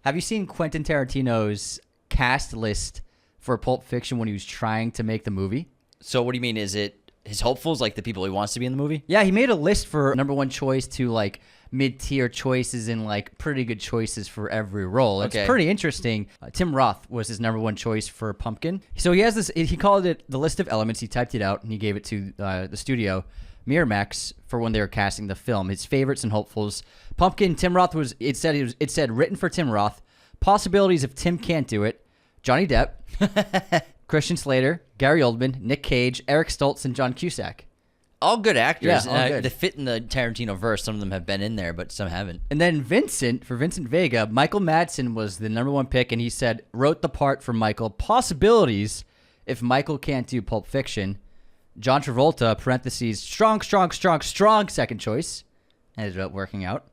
Have you seen Quentin Tarantino's cast list for Pulp Fiction when he was trying to make the movie? So what do you mean? Is it his hopefuls, like the people he wants to be in the movie? Yeah, he made a list for number one choice to like mid-tier choices and like pretty good choices for every role. It's pretty interesting. Tim Roth was his number one choice for Pumpkin. So he has this, he called it the list of elements. He typed it out and he gave it to the studio Miramax for when they were casting the film. His favorites and hopefuls. Pumpkin, Tim Roth it said written for Tim Roth. Possibilities if Tim can't do it. Johnny Depp, Christian Slater, Gary Oldman, Nick Cage, Eric Stoltz, and John Cusack. All good actors. Yeah, all good. They fit in the Tarantino verse. Some of them have been in there, but some haven't. And then Vincent, for Vincent Vega, Michael Madsen was the number one pick, and he said, wrote the part for Michael. Possibilities if Michael can't do Pulp Fiction. John Travolta, parentheses, strong second choice. Ended up working out.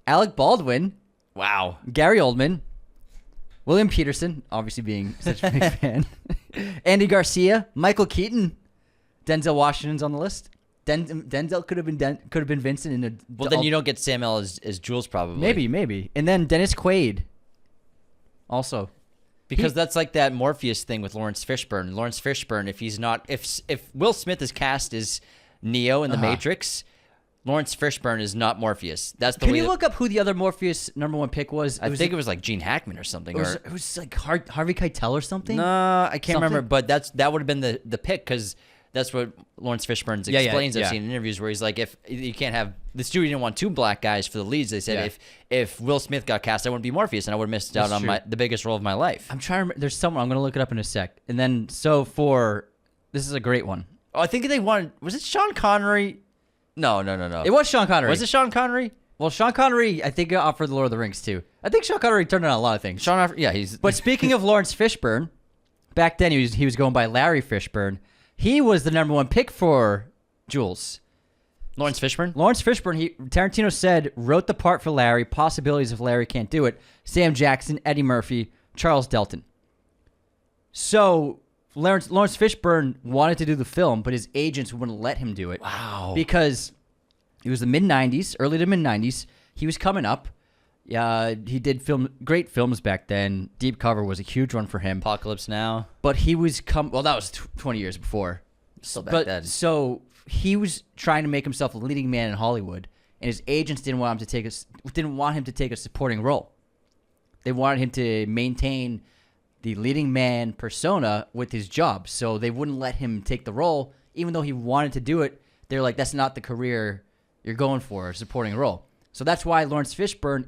Alec Baldwin. Wow. Gary Oldman. William Peterson, obviously being such a big fan. Andy Garcia. Michael Keaton. Denzel Washington's on the list. Denzel could have been Vincent in a. Well, then you don't get Sam L as Jules, probably. Maybe. And then Dennis Quaid. Also, because that's like that Morpheus thing with Lawrence Fishburne. Lawrence Fishburne, if Will Smith is cast as Neo in the Matrix, Lawrence Fishburne is not Morpheus. That's the. Can you look up who the other Morpheus number one pick was? I think it was like Gene Hackman or something. It was like Harvey Keitel or something. No, I can't remember. But that would have been the pick because. That's what Lawrence Fishburne explains. I've seen in interviews where he's like, if you can't have the studio didn't want two black guys for the leads. They said if Will Smith got cast, I wouldn't be Morpheus, and I would have missed out on the biggest role of my life. I'm trying to remember. There's someone. I'm going to look it up in a sec. And then this is a great one. Oh, I think they wanted. Was it Sean Connery? No. It was Sean Connery. Was it Sean Connery? Well, Sean Connery, I think, offered the Lord of the Rings too. I think Sean Connery turned down a lot of things. But speaking of Lawrence Fishburne, back then he was going by Larry Fishburne. He was the number one pick for Jules. Lawrence Fishburne? Tarantino said, wrote the part for Larry, possibilities if Larry can't do it. Sam Jackson, Eddie Murphy, Charles Delton. So Lawrence Fishburne wanted to do the film, but his agents wouldn't let him do it. Wow. Because it was the mid-90s, early to mid-90s. He was coming up. He did great films back then. Deep Cover was a huge one for him. Apocalypse Now. But he was that was 20 years before. Still back then. So he was trying to make himself a leading man in Hollywood, and his agents didn't want him to take a supporting role. They wanted him to maintain the leading man persona with his job, so they wouldn't let him take the role, even though he wanted to do it. They're like, that's not the career you're going for, a supporting role. So that's why Lawrence Fishburne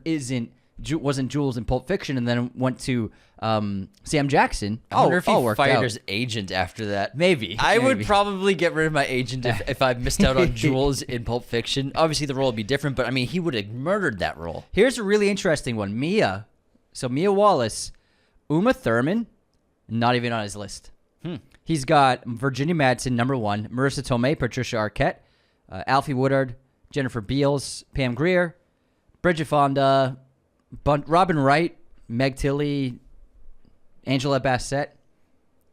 wasn't Jules in Pulp Fiction, and then went to Sam Jackson. I wonder if he fired his agent after that. Maybe. I would probably get rid of my agent if I missed out on Jules in Pulp Fiction. Obviously, the role would be different, but I mean, he would have murdered that role. Here's a really interesting one. Mia Wallace, Uma Thurman, not even on his list. He's got Virginia Madsen, number one, Marissa Tomei, Patricia Arquette, Alfie Woodard, Jennifer Beals, Pam Grier, Bridget Fonda, Robin Wright, Meg Tilly, Angela Bassett.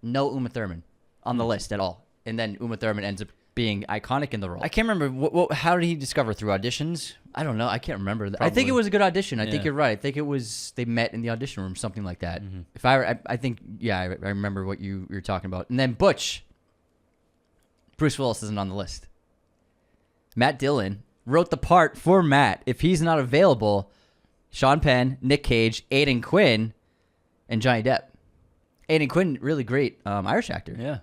No Uma Thurman on the list at all. And then Uma Thurman ends up being iconic in the role. I can't remember. How did he discover? Through auditions? I don't know. I can't remember. I think it was a good audition. I think you're right. I think it was they met in the audition room, something like that. Mm-hmm. If I think, I remember what you're talking about. And then Butch. Bruce Willis isn't on the list. Matt Dillon wrote the part for Matt. If he's not available, Sean Penn, Nick Cage, Aidan Quinn, and Johnny Depp. Aidan Quinn, really great Irish actor. Yeah.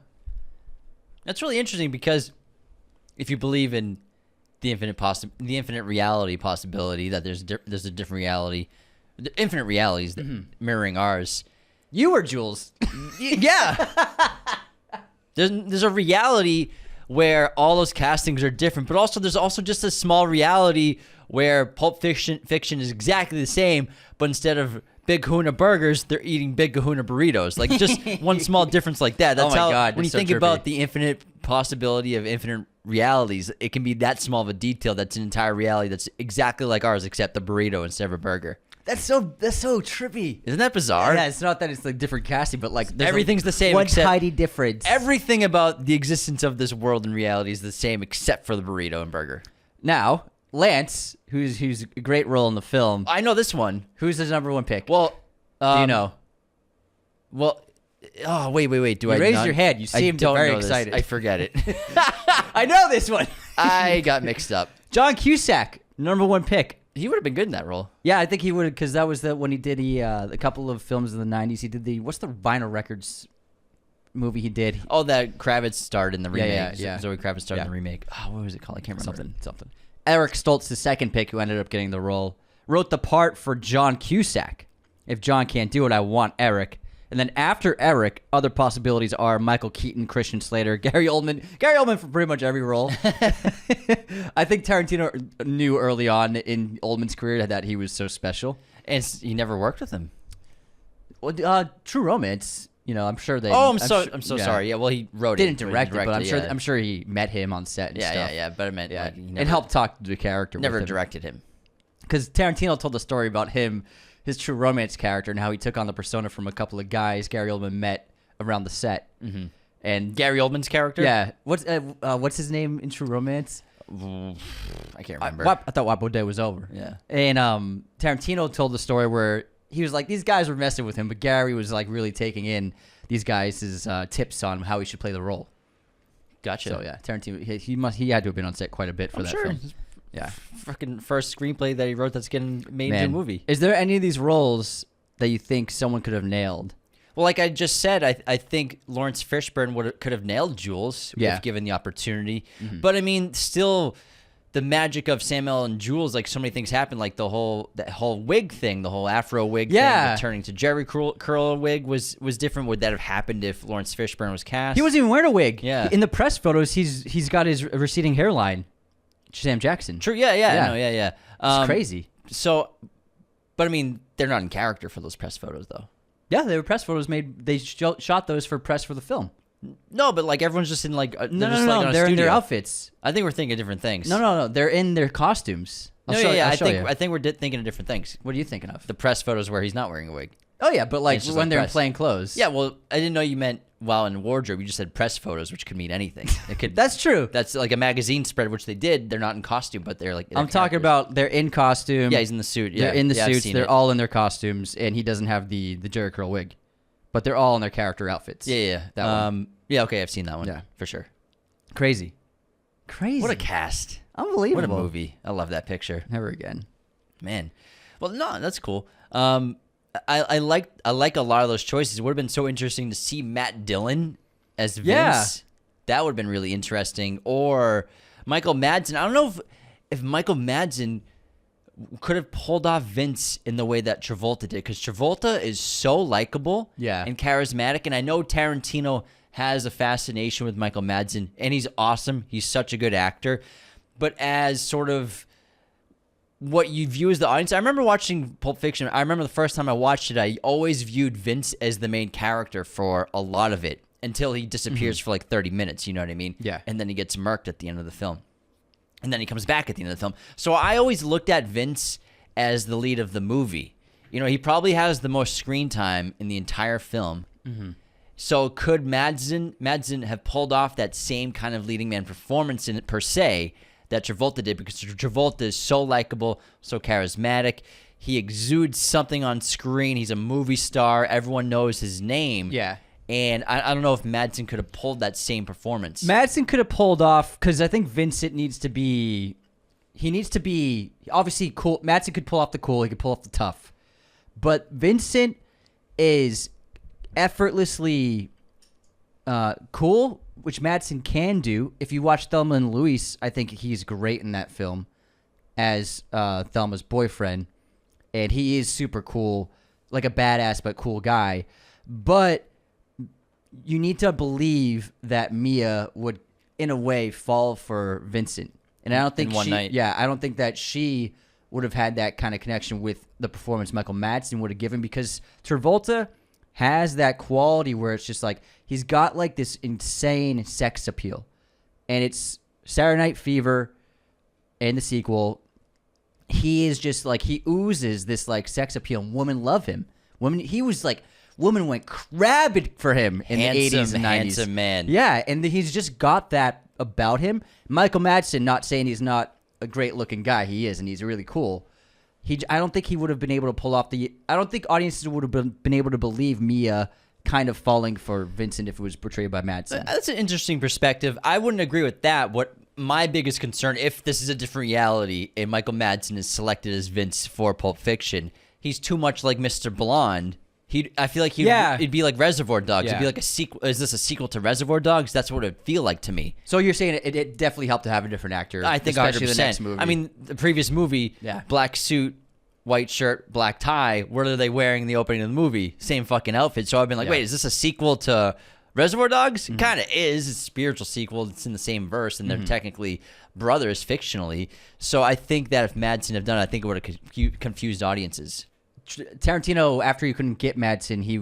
That's really interesting because if you believe in the infinite reality possibility that there's a different reality, the infinite realities mirroring ours. You were Jules. Yeah. There's a reality where all those castings are different, but also there's also just a small reality where Pulp Fiction is exactly the same, but instead of Big Kahuna burgers, they're eating Big Kahuna burritos. Like just one small difference like that. That's when you think about the infinite possibility of infinite realities, it can be that small of a detail that's an entire reality that's exactly like ours, except the burrito instead of a burger. That's so trippy. Isn't that bizarre? Yeah, it's not that it's like different casting, but like everything's the same. One tiny difference. Everything about the existence of this world and reality is the same except for the burrito and burger. Now, Lance, who's a great role in the film. I know this one. Who's his number one pick? Well, Do you know? Well, oh, wait. Do You I raised not? your head. You seemed very excited. I forget it. I know this one. I got mixed up. John Cusack, number 1 pick. He would have been good in that role. Yeah, I think he would, because that was when he did a couple of films in the 90s. He did what's the Vinyl Records movie he did? Oh, that Kravitz starred in the remake. Yeah. Zoe Kravitz starred in the remake. Oh, what was it called? I can't remember. Something. Eric Stoltz, the second pick, who ended up getting the role, wrote the part for John Cusack. If John can't do it, I want Eric. And then after Eric, other possibilities are Michael Keaton, Christian Slater, Gary Oldman. Gary Oldman for pretty much every role. I think Tarantino knew early on in Oldman's career that he was so special. And he never worked with him. Well, True Romance, I'm sure they. Oh, I'm so sorry. Yeah, well, he wrote didn't it. direct it, but I'm sure he met him on set and stuff. Yeah. But I meant, and helped talk to the character. Never with him. directed him. Because Tarantino told the story about his True Romance character, and how he took on the persona from a couple of guys Gary Oldman met around the set. Mm-hmm. And Gary Oldman's character? Yeah. What's his name in True Romance? I can't remember. I thought Wapo Day was over. Yeah. And Tarantino told the story where he was like, these guys were messing with him, but Gary was like really taking in these guys' tips on how he should play the role. Gotcha. So yeah, Tarantino, he had to have been on set quite a bit for that film. Yeah. Fucking first screenplay that he wrote that's getting made into a movie. Is there any of these roles that you think someone could have nailed? Well, like I just said, I think Lawrence Fishburne could have nailed Jules if given the opportunity. Mm-hmm. But I mean, still, the magic of Samuel and Jules, like so many things happen, like that whole wig thing, the whole Afro wig thing, turning to Jerry curl wig was different. Would that have happened if Lawrence Fishburne was cast? He wasn't even wearing a wig. Yeah. In the press photos, he's got his receding hairline. Sam Jackson. True. Yeah. It's crazy. So, but I mean, they're not in character for those press photos, though. Yeah, they were press photos made. They shot those for press for the film. No, but like everyone's just in like no. They're in their outfits. I think we're thinking of different things. No. They're in their costumes. I think we're thinking of different things. What are you thinking of? The press photos where he's not wearing a wig. Oh yeah, but like when they're in plain clothes. Yeah, well, I didn't know you meant while in wardrobe. You just said press photos, which could mean anything. It could. That's true. That's like a magazine spread, which they did. They're not in costume, but they're like. I'm talking about they're in costume. Yeah, he's in the suit. Yeah, they're in the suits. They're all in their costumes, and he doesn't have the Jerry curl wig, but they're all in their character outfits. Yeah. That one. Yeah, okay, I've seen that one. Yeah, for sure. Crazy. What a cast! Unbelievable. What a movie! I love that picture. Never again. Man. Well, no, that's cool. I like a lot of those choices. It would have been so interesting to see Matt Dillon as Vince. Yeah. That would have been really interesting. Or Michael Madsen. I don't know if Michael Madsen could have pulled off Vince in the way that Travolta did, because Travolta is so likable and charismatic. And I know Tarantino has a fascination with Michael Madsen, and he's awesome. He's such a good actor. But as sort of what you view as the audience, I remember watching Pulp Fiction. I remember the first time I watched it, I always viewed Vince as the main character for a lot of it until he disappears for like 30 minutes, you know what I mean? Yeah. And then he gets murked at the end of the film. And then he comes back at the end of the film. So I always looked at Vince as the lead of the movie. You know, he probably has the most screen time in the entire film. Mm-hmm. So could Madsen have pulled off that same kind of leading man performance in it per se that Travolta did? Because Travolta is so likable, so charismatic. He exudes something on screen. He's a movie star. Everyone knows his name. Yeah. And I don't know if Madsen could have pulled that same performance. Madsen could have pulled off, because I think Vincent needs to be obviously cool. Madsen could pull off the cool. He could pull off the tough. But Vincent is effortlessly cool, which Madsen can do. If you watch Thelma and Louise, I think he's great in that film as Thelma's boyfriend. And he is super cool, like a badass but cool guy. But you need to believe that Mia would, in a way, fall for Vincent. And I don't think one night. Yeah, I don't think that she would have had that kind of connection with the performance Michael Madsen would have given, because Travolta has that quality where it's just like he's got like this insane sex appeal. And it's Saturday Night Fever and the sequel. He is just like, he oozes this like sex appeal, and women love him. Women went crabbing for him in the 80s and 90s. Handsome man. Yeah, and he's just got that about him. Michael Madsen, not saying he's not a great-looking guy. He is, and he's really cool. I don't think he would have been able to pull off I don't think audiences would have been able to believe Mia kind of falling for Vincent if it was portrayed by Madsen. That's an interesting perspective. I wouldn't agree with that. What my biggest concern, if this is a different reality and Michael Madsen is selected as Vince for Pulp Fiction, he's too much like Mr. Blonde. I feel like it'd be like Reservoir Dogs. It'd be like a sequel. Is this a sequel to Reservoir Dogs? That's what it'd feel like to me. So you're saying it definitely helped to have a different actor. I think especially 100%. the next movie. I mean, the previous movie, black suit, white shirt, black tie. What are they wearing in the opening of the movie? Same fucking outfit. So I've been like, wait, is this a sequel to Reservoir Dogs? It kind of is. It's a spiritual sequel. It's in the same verse, and they're technically brothers fictionally. So I think that if Madsen had done it, I think it would have confused audiences. Tarantino, after he couldn't get Madsen, he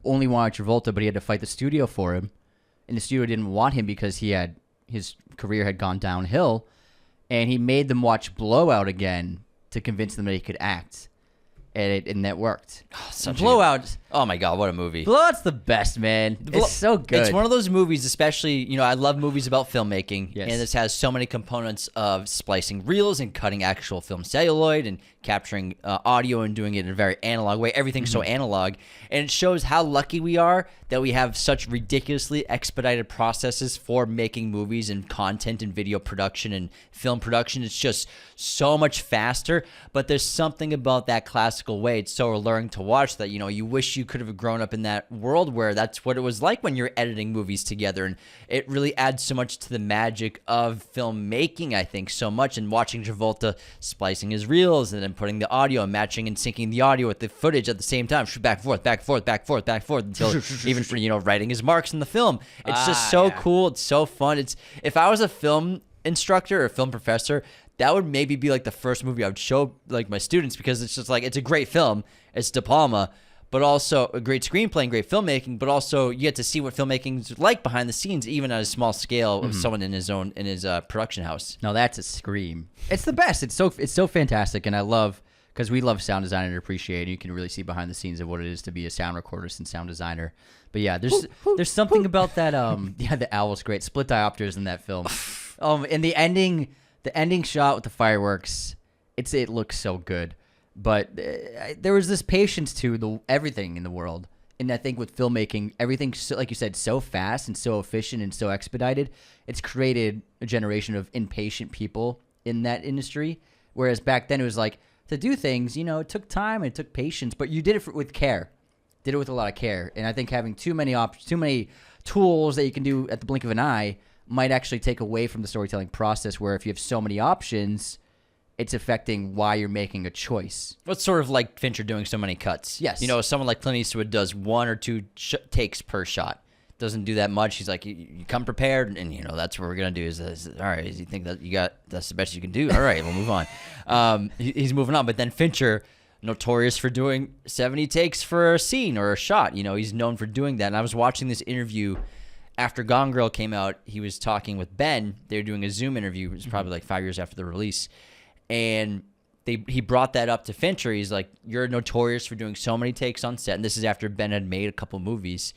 only wanted Travolta, but he had to fight the studio for him. And the studio didn't want him because his career had gone downhill. And he made them watch Blowout again to convince them that he could act. And that worked. Blowout. Oh my God, what a movie. Blowout's the best, man. It's so good. It's one of those movies, especially, I love movies about filmmaking. Yes. And this has so many components of splicing reels and cutting actual film celluloid and capturing audio and doing it in a very analog way. Everything's so analog. And it shows how lucky we are that we have such ridiculously expedited processes for making movies and content and video production and film production. It's just so much faster. But there's something about that classical way. It's so alluring to watch that, you wish you could have grown up in that world where that's what it was like when you're editing movies together. And it really adds so much to the magic of filmmaking, I think, so much. And watching Travolta splicing his reels and then putting the audio and matching and syncing the audio with the footage at the same time, back and forth, back and forth, back and forth, back and forth, until even for, writing his marks in the film. It's just so cool. It's so fun. If I was a film instructor or a film professor, that would maybe be like the first movie I would show like my students, because it's just like, it's a great film. It's De Palma, but also a great screenplay and great filmmaking, but also you get to see what filmmaking's like behind the scenes, even at a small scale of someone in his production house. No, that's a scream. It's the best. It's so fantastic. And I love, because we love sound design and appreciate it. You can really see behind the scenes of what it is to be a sound recordist and sound designer. But yeah, there's something about that. The owl's great. Split diopters in that film. And the ending shot with the fireworks, it looks so good. But there was this patience to everything in the world. And I think with filmmaking, everything's, so, like you said, so fast and so efficient and so expedited. It's created a generation of impatient people in that industry. Whereas back then it was like, to do things, it took time and it took patience, but you did it with care. Did it with a lot of care. And I think having too many tools that you can do at the blink of an eye might actually take away from the storytelling process, where if you have so many options, it's affecting why you're making a choice. Well, it's sort of like Fincher doing so many cuts. Yes. Someone like Clint Eastwood does 1 or 2 takes per shot. Doesn't do that much. He's like, you come prepared, and that's what we're gonna do. Is all right? You think that that's the best you can do? All right, we'll move on. He's moving on, but then Fincher, notorious for doing 70 takes for a scene or a shot. He's known for doing that. And I was watching this interview after Gone Girl came out. He was talking with Ben. They were doing a Zoom interview. It was probably like 5 years after the release, and he brought that up to Fincher. He's like, "You're notorious for doing so many takes on set," and this is after Ben had made a couple movies.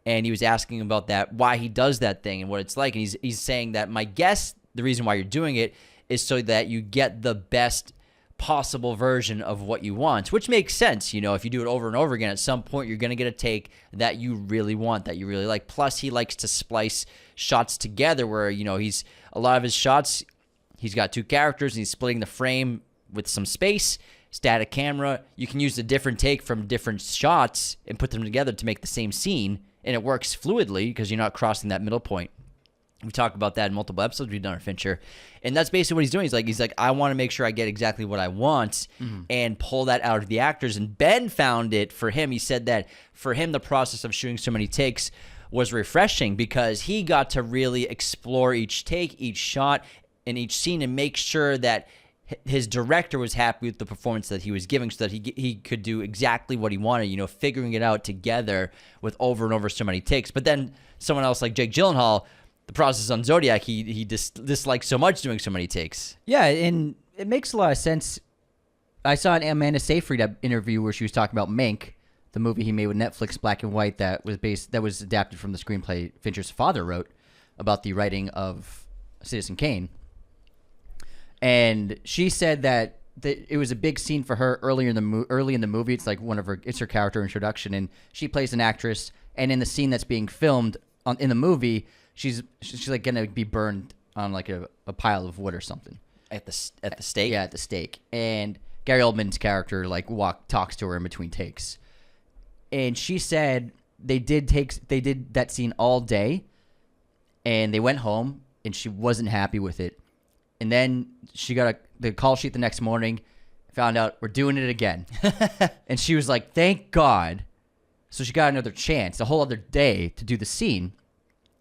And he was asking about that, why he does that thing and what it's like. And he's saying that, my guess, the reason why you're doing it is so that you get the best possible version of what you want, which makes sense. If you do it over and over again, at some point you're going to get a take that you really want, that you really like. Plus, he likes to splice shots together where, a lot of his shots, he's got 2 characters and he's splitting the frame with some space, static camera. You can use a different take from different shots and put them together to make the same scene. And it works fluidly because you're not crossing that middle point. We talk about that in multiple episodes we've done on Fincher. And that's basically what he's doing. He's like, I want to make sure I get exactly what I want and pull that out of the actors. And Ben found it for him. He said that for him, the process of shooting so many takes was refreshing because he got to really explore each take, each shot, and each scene and make sure that his director was happy with the performance that he was giving, so that he could do exactly what he wanted, figuring it out together with over and over so many takes. But then someone else like Jake Gyllenhaal, the process on Zodiac, he dislikes so much doing so many takes. Yeah, and it makes a lot of sense. I saw an Amanda Seyfried interview where she was talking about Mank, the movie he made with Netflix, black and white, that was adapted from the screenplay Fincher's father wrote about the writing of Citizen Kane. And she said that it was a big scene for her early in the movie. It's like it's her character introduction, and she plays an actress. And in the scene that's being filmed in the movie, she's like gonna be burned on like a pile of wood or something at the stake. Yeah, at the stake. And Gary Oldman's character like talks to her in between takes, and she said they did that scene all day, and they went home, and she wasn't happy with it. And then she got the call sheet the next morning, found out we're doing it again. And she was like, thank God. So she got another chance, a whole other day to do the scene.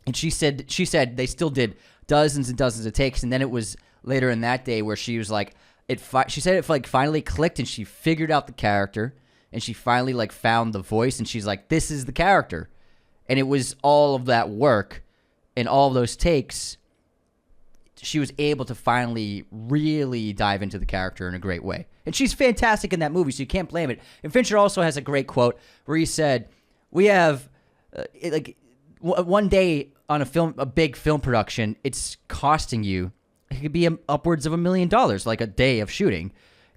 And she said they still did dozens and dozens of takes. And then it was later in that day where she was like, she said it like finally clicked, and she figured out the character, and she finally like found the voice, and she's like, this is the character. And it was all of that work and all of those takes. She was able to finally really dive into the character in a great way. And she's fantastic in that movie, so you can't blame it. And Fincher also has a great quote where he said, we have, one day on a big film production, it's costing you, it could be upwards of $1 million, like a day of shooting.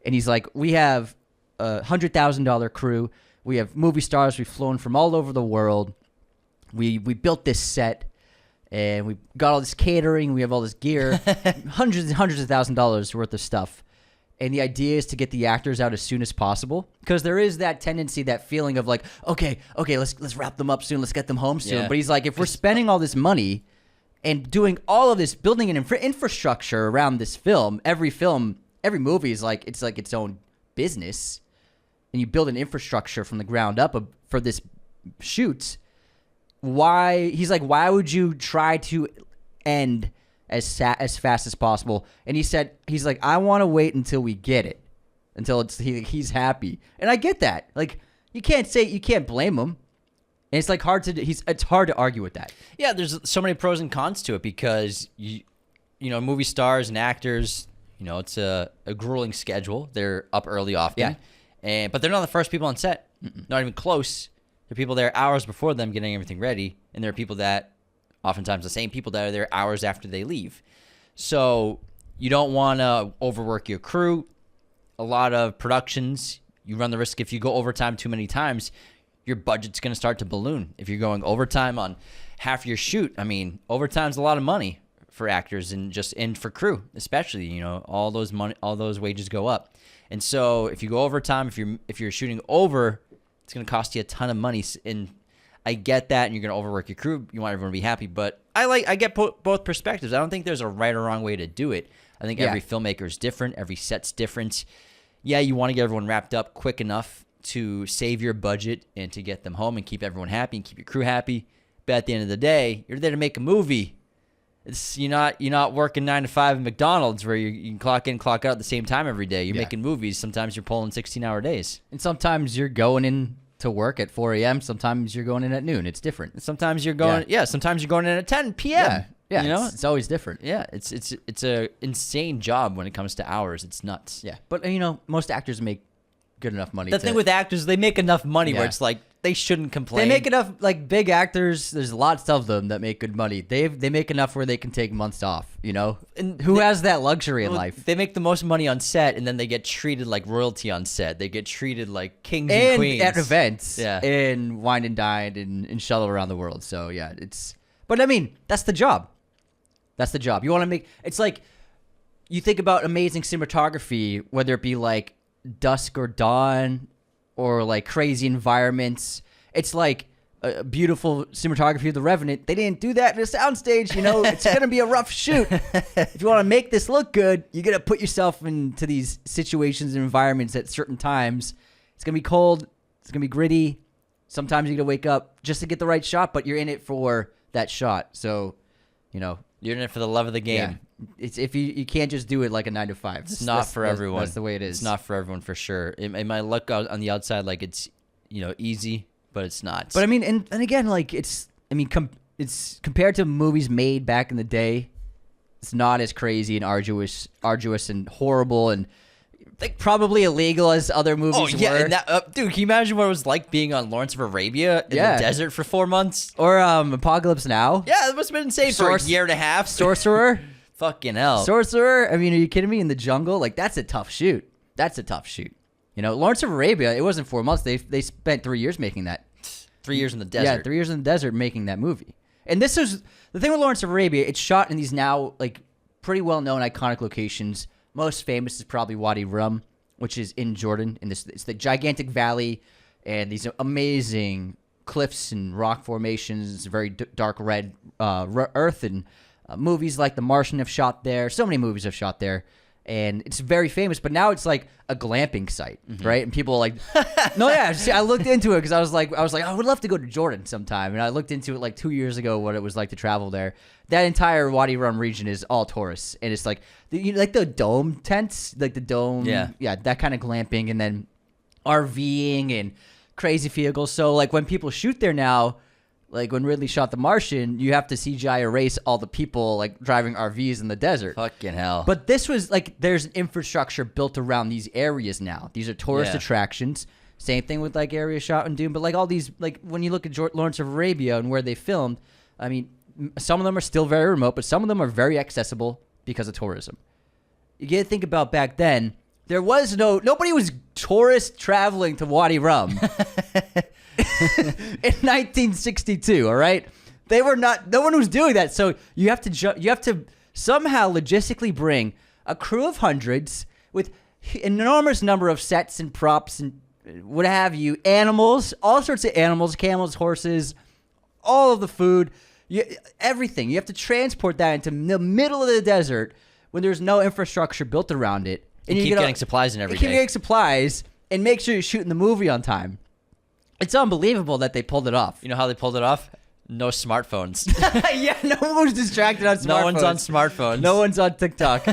And he's like, we have a $100,000 crew. We have movie stars. We've flown from all over the world. We built this set. And we got all this catering, we have all this gear, hundreds and hundreds of $1,000s worth of stuff. And the idea is to get the actors out as soon as possible, because there is that tendency, that feeling of like, okay, let's wrap them up soon, let's get them home soon. Yeah. But he's like, if we're spending all this money and doing all of this, building an infrastructure around this film, every movie is like its own business, and you build an infrastructure from the ground up for this shoot. Why would you try to end as fast as possible? And he's like, I want to wait until we get it, until he's happy. And I get that. Like, you can't blame him. And it's like it's hard to argue with that. Yeah, there's so many pros and cons to it, because you know, movie stars and actors, you know, it's a grueling schedule. They're up early often. Yeah. But they're not the first people on set. Not even close. There are people there hours before them getting everything ready, and there are people that, oftentimes the same people, that are there hours after they leave. So you don't want to overwork your crew. A lot of productions, you run the risk, if you go overtime too many times, your budget's going to start to balloon. If you're going overtime on half your shoot, I mean, overtime's a lot of money for actors and for crew, especially, you know, all those wages go up. And so if you go overtime, if you're shooting over, it's going to cost you a ton of money, and I get that, and you're going to overwork your crew. You want everyone to be happy, but I get both perspectives. I don't think there's a right or wrong way to do it. I think every filmmaker is different. Every set's different. Yeah, you want to get everyone wrapped up quick enough to save your budget and to get them home and keep everyone happy and keep your crew happy. But at the end of the day, you're there to make a movie. You're not working 9 to 5 at McDonald's where you can clock in, clock out at the same time every day. You're making movies. Sometimes you're pulling 16-hour days. And sometimes you're going in to work at 4 a.m. Sometimes you're going in at noon. It's different. And sometimes you're going sometimes you're going in at 10 p.m. Yeah. You know? It's always different. Yeah. It's a insane job when it comes to hours. It's nuts. Yeah. But you know, most actors make good enough money. The thing with actors, they make enough money where it's like they shouldn't complain. They make enough, like big actors, there's lots of them that make good money. They make enough where they can take months off, you know? And who has that luxury in life? They make the most money on set, and then they get treated like royalty on set. They get treated like kings and queens. At events. Yeah. And wine and dine and shuttle around the world. So yeah, but I mean, that's the job. That's the job. You want to make, it's like, you think about amazing cinematography, whether it be like dusk or dawn, or like crazy environments. It's like a beautiful cinematography of The Revenant. They didn't do that in a soundstage, you know. It's going to be a rough shoot. If you want to make this look good, you got to put yourself into these situations and environments at certain times. It's going to be cold. It's going to be gritty. Sometimes you're going to wake up just to get the right shot, but you're in it for that shot. So, you know. You're in it for the love of the game. Yeah. It's if you can't just do it like a 9 to 5. It's not for everyone. That's the way it is. It's not for everyone for sure. It might look on the outside like it's, you know, easy, but it's not. But I mean, and again, like it's it's compared to movies made back in the day, it's not as crazy and arduous and horrible and like probably illegal as other movies were. And dude, can you imagine what it was like being on Lawrence of Arabia in the desert for 4 months? Or Apocalypse Now? Yeah, that must have been insane for a year and a half. Sorcerer? Fucking hell. Sorcerer? I mean, are you kidding me? In the jungle? Like, that's a tough shoot. That's a tough shoot. You know, Lawrence of Arabia, it wasn't 4 months. They spent 3 years making that. 3 years in the desert. Yeah, 3 years in the desert making that movie. And this is the thing with Lawrence of Arabia. It's shot in these now like pretty well known iconic locations. Most famous is probably Wadi Rum, which is in Jordan. And it's the gigantic valley and these amazing cliffs and rock formations. Very dark red earth, and movies like The Martian have shot there. So many movies have shot there. And it's very famous, but now it's like a glamping site, right? And people are like, no, yeah. See, I looked into it because I was like, I would love to go to Jordan sometime. And I looked into it like 2 years ago, what it was like to travel there. That entire Wadi Rum region is all tourists, and it's like like the dome tents, like the dome, yeah, that kind of glamping, and then RVing and crazy vehicles. So like when people shoot there now. Like when Ridley shot The Martian, you have to CGI erase all the people like driving RVs in the desert. Fucking hell. But this was like there's an infrastructure built around these areas now. These are tourist attractions. Same thing with like areas shot in Dune. But like all these, like when you look at Lawrence of Arabia and where they filmed, I mean, some of them are still very remote, but some of them are very accessible because of tourism. You get to think about back then, there was nobody was tourist traveling to Wadi Rum. In 1962, all right, they were not. No one was doing that. So you have to somehow logistically bring a crew of hundreds with an enormous number of sets and props and what have you, animals, all sorts of animals, camels, horses, all of the food, everything. You have to transport that into the middle of the desert when there's no infrastructure built around it, and you keep getting supplies and everything. Keep getting supplies and make sure you're shooting the movie on time. It's unbelievable that they pulled it off. You know how they pulled it off? No smartphones. Yeah, no one was distracted on smartphones. No one's on smartphones. No one's on TikTok.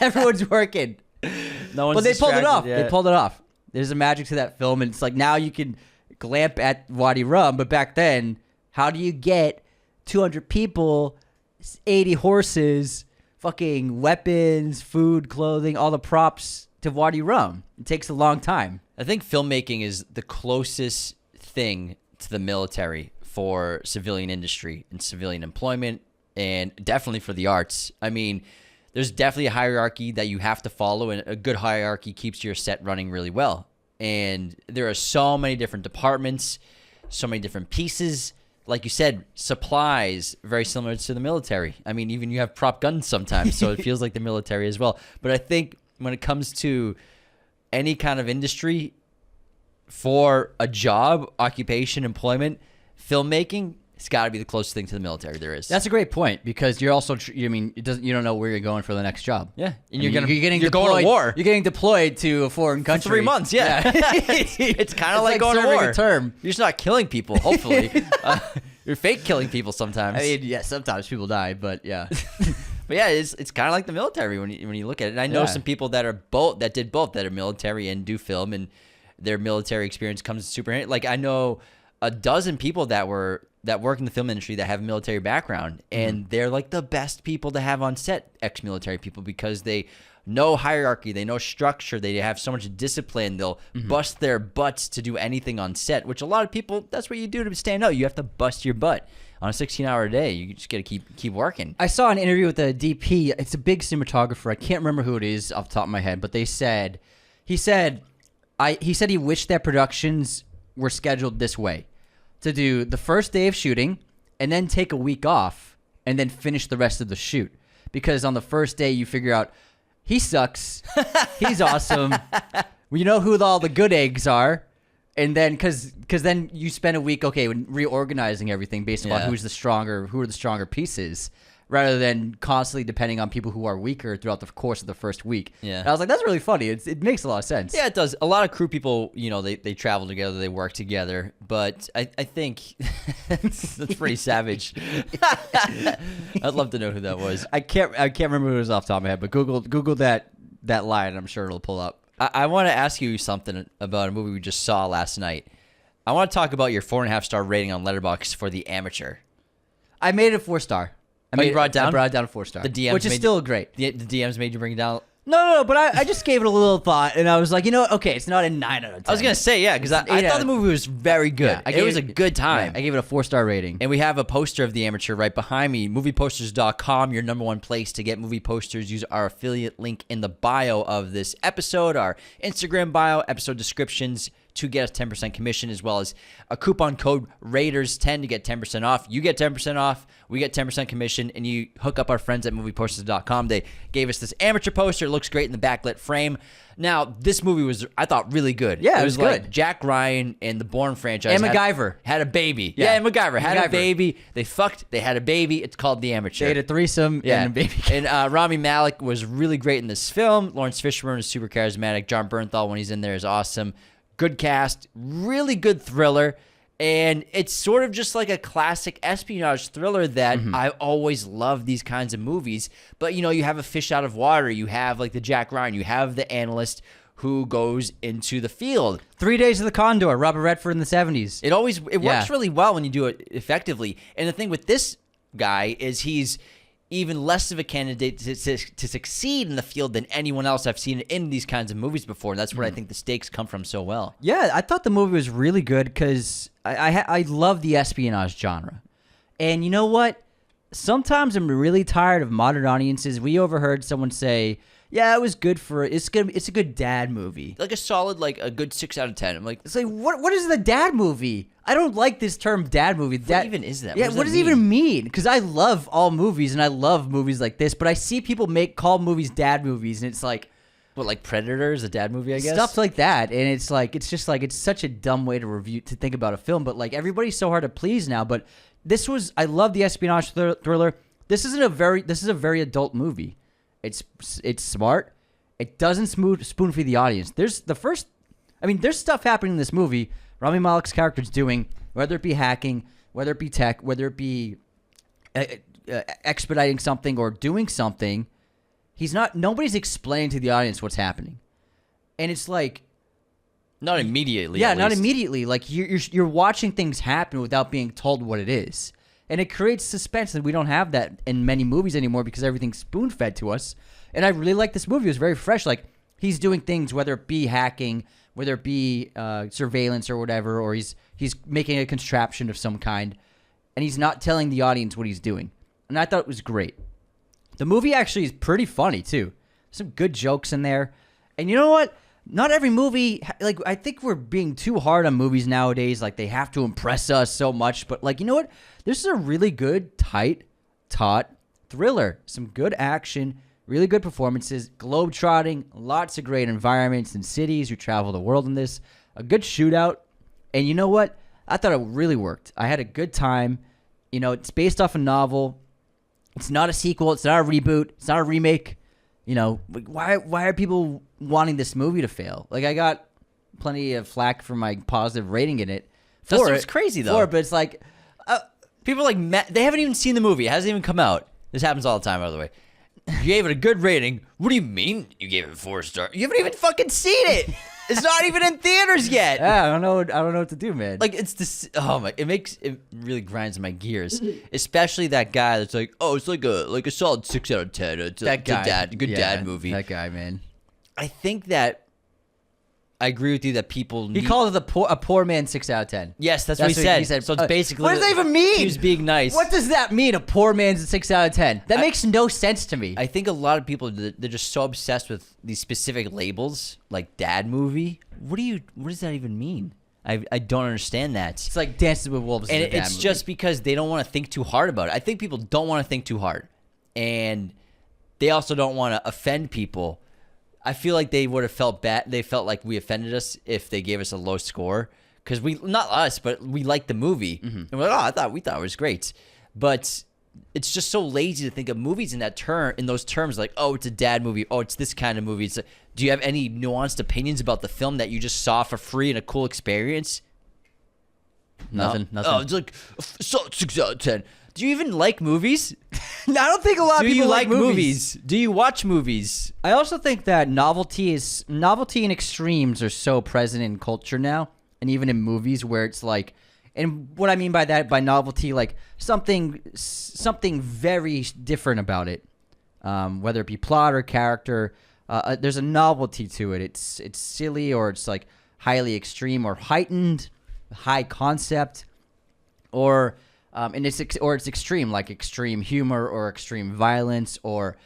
Everyone's working. No one's But they pulled it off. Yet. They pulled it off. There's a magic to that film, and it's like now you can glamp at Wadi Rum, but back then, how do you get 200 people, 80 horses, fucking weapons, food, clothing, all the props to Wadi Rum? It takes a long time. I think filmmaking is the closest thing to the military for civilian industry and civilian employment, and definitely for the arts. I mean, there's definitely a hierarchy that you have to follow, and a good hierarchy keeps your set running really well. And there are so many different departments, so many different pieces. Like you said, supplies, very similar to the military. I mean, even you have prop guns sometimes, so it feels like the military as well. But I think when it comes to any kind of industry for a job, occupation, employment, filmmaking, it's got to be the closest thing to the military there is. That's a great point, because you're also, you don't know where you're going for the next job. Yeah. And you're going to war. You're getting deployed to a foreign country. For 3 months, yeah. It's kind of like going to war. You're just not killing people, hopefully. You're fake killing people sometimes. I mean, yeah, sometimes people die, but yeah. But yeah, it's kind of like the military when you look at it. And I know some people that did both, that are military and do film, and their military experience comes super handy. Like I know a dozen people that work in the film industry that have a military background, and they're like the best people to have on set, ex-military people, because they know hierarchy, they know structure, they have so much discipline, they'll bust their butts to do anything on set, which a lot of people, that's what you do to stand out. You have to bust your butt. On a 16-hour day, you just got to keep working. I saw an interview with the DP. It's a big cinematographer. I can't remember who it is off the top of my head, but he said he wished that productions were scheduled this way, to do the first day of shooting and then take a week off and then finish the rest of the shoot. Because on the first day you figure out he sucks, he's awesome, you know who all the good eggs are. And then, because then you spend a week, reorganizing everything based on who are the stronger pieces, rather than constantly depending on people who are weaker throughout the course of the first week. Yeah. And I was like, that's really funny. It makes a lot of sense. Yeah, it does. A lot of crew people, they travel together, they work together, but I think that's pretty savage. I'd love to know who that was. I can't remember who it was off the top of my head, but Google that line. I'm sure it'll pull up. I want to ask you something about a movie we just saw last night. I want to talk about your 4.5-star rating on Letterboxd for The Amateur. I made it a 4-star. You brought it down? I brought it down to 4-star. The DMs which is still great. The DMs made you bring it down No, but I just gave it a little thought, and I was like, okay, it's not a 9 out of 10. I was going to say, yeah, because I thought the movie was very good. Yeah, it was a good time. Yeah, I gave it a 4-star rating. And we have a poster of The Amateur right behind me. Movieposters.com, your number one place to get movie posters. Use our affiliate link in the bio of this episode, our Instagram bio, episode descriptions, to get us 10% commission, as well as a coupon code Raiders10 to get 10% off. You get 10% off, we get 10% commission, and you hook up our friends at movieposters.com. They gave us this amateur poster. It looks great in the backlit frame. Now, this movie was, I thought, really good. Yeah, it was good. Like Jack Ryan and the Bourne franchise. And MacGyver. Had a baby. Yeah, and MacGyver had a baby. They fucked. They had a baby. It's called The Amateur. They had a threesome and a baby. And Rami Malek was really great in this film. Lawrence Fishburne is super charismatic. John Bernthal, when he's in there, is awesome. Good cast, really good thriller, and it's sort of just like a classic espionage thriller that I always love these kinds of movies. But, you have a fish out of water. You have, like, the Jack Ryan. You have the analyst who goes into the field. 3 Days of the Condor, Robert Redford in the 70s. It works really well when you do it effectively. And the thing with this guy is he's even less of a candidate to succeed in the field than anyone else I've seen in these kinds of movies before. And that's where I think the stakes come from so well. Yeah, I thought the movie was really good because I love the espionage genre. And you know what? Sometimes I'm really tired of modern audiences. We overheard someone say, yeah, it was good it's a good dad movie. Like a solid, like a good 6 out of 10. I'm like, it's like, what is the dad movie? I don't like this term dad movie. What even is that? Yeah, what does it even mean? Because I love all movies and I love movies like this, but I see people call movies dad movies, and it's like, what, like Predator is a dad movie, I guess? Stuff like that. And it's like, it's such a dumb way to think about a film, but like everybody's so hard to please now. But I love the espionage thriller. This is a very adult movie. It's smart. It doesn't spoon feed the audience. There's stuff happening in this movie. Rami Malek's character's doing, whether it be hacking, whether it be tech, whether it be expediting something or doing something. Nobody's explaining to the audience what's happening, and it's like, not immediately. Yeah, not immediately. Like you're watching things happen without being told what it is. And it creates suspense, and we don't have that in many movies anymore because everything's spoon-fed to us. And I really like this movie. It was very fresh. Like, he's doing things, whether it be hacking, whether it be surveillance or whatever, or he's making a contraption of some kind, and he's not telling the audience what he's doing. And I thought it was great. The movie actually is pretty funny, too. Some good jokes in there. And you know what? Not every movie, like, I think we're being too hard on movies nowadays. Like, they have to impress us so much. But, like, you know what? This is a really good, tight, taut thriller. Some good action, really good performances, globe-trotting, lots of great environments and cities. You travel the world in this. A good shootout. And you know what? I thought it really worked. I had a good time. It's based off a novel. It's not a sequel. It's not a reboot. It's not a remake. Why are people wanting this movie to fail? Like, I got plenty of flack for my positive rating in it. That's crazy, though. But it's like, people are like, they haven't even seen the movie. It hasn't even come out. This happens all the time, by the way. You gave it a good rating. What do you mean you gave it 4 stars? You haven't even fucking seen it. It's not even in theaters yet. Yeah, I don't know what to do, man. Like, it's this. Oh my! It really grinds my gears, especially that guy that's like, oh, it's like a solid 6 out of 10. It's that guy, dad movie. That guy, man. I think that I agree with you that people. He called it a poor man 6 out of 10. Yes, that's what he said. So it's basically. What does that even mean? He was being nice. What does that mean? A poor man's 6 out of 10. That makes no sense to me. I think a lot of people, they're just so obsessed with these specific labels, like dad movie. What does that even mean? I don't understand that. It's like Dances with Wolves. And it's just because they don't want to think too hard about it. I think people don't want to think too hard, and they also don't want to offend people. I feel like they would have felt bad. They felt like we offended us if they gave us a low score, because not us, but we liked the movie, and we're like, we thought it was great, but it's just so lazy to think of movies in those terms, like, oh, it's a dad movie, oh, it's this kind of movie. It's do you have any nuanced opinions about the film that you just saw for free in a cool experience? Nothing. Oh, it's like 6 out of 10. Do you even like movies? I don't think a lot of people like movies. Do you watch movies? I also think that novelty and extremes are so present in culture now, and even in movies, where it's like, and what I mean by that, by novelty, like something very different about it, whether it be plot or character. there's a novelty to it. It's silly, or it's like highly extreme or heightened, high concept, or it's extreme, like extreme humor or extreme violence or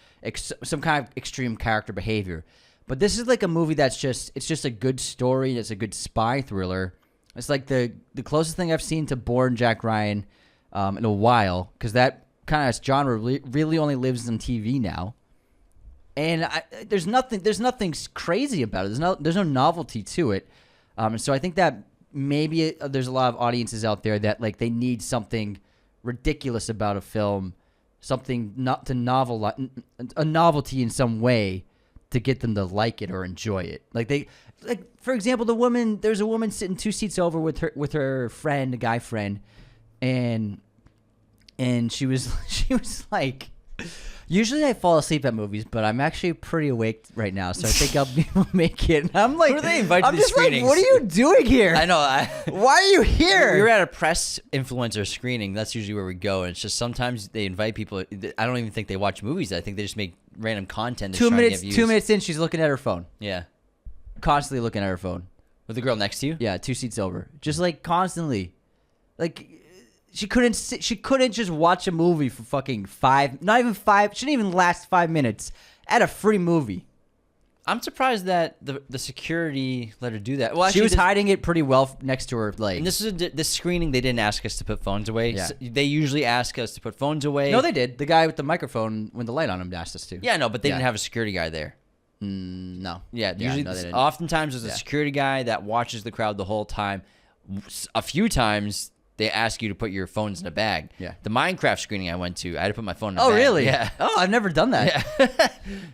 some kind of extreme character behavior. But this is like a movie that's just a good story. It's a good spy thriller. It's like the closest thing I've seen to Bourne Jack Ryan in a while, because that kind of genre really only lives on TV now. And there's nothing crazy about it. There's no novelty to it. So I think that maybe there's a lot of audiences out there that like they need something ridiculous about a film, something a novelty in some way to get them to like it or enjoy it. Like for example, there's a woman sitting 2 seats over with her friend, a guy friend, and she was like, usually I fall asleep at movies, but I'm actually pretty awake right now, so I think I'll be able to make it. And I'm like, who do they invite to I'm the just screenings? like, what are you doing here? I know. Why are you here? We were at a press influencer screening. That's usually where we go. And it's just sometimes they invite people. I don't even think they watch movies. I think they just make random content. 2 minutes. 2 minutes in, she's looking at her phone. Yeah. Constantly looking at her phone. With the girl next to you? Yeah, 2 seats over. Just like constantly. Like she couldn't just watch a movie for fucking 5, not even 5, shouldn't even last 5 minutes at a free movie. I'm surprised that the security let her do that. Well, she was hiding it pretty well next to her legs. And this screening, they didn't ask us to put phones away. Yeah. So they usually ask us to put phones away. No, they did. The guy with the microphone when the light on him asked us to. Yeah, no, but they didn't have a security guy there. No. Yeah, usually, no, they didn't. oftentimes there's a security guy that watches the crowd the whole time. A few times they ask you to put your phones in a bag. Yeah. The Minecraft screening I went to, I had to put my phone in a Oh, bag. really? Yeah. Oh, I've never done that. Yeah.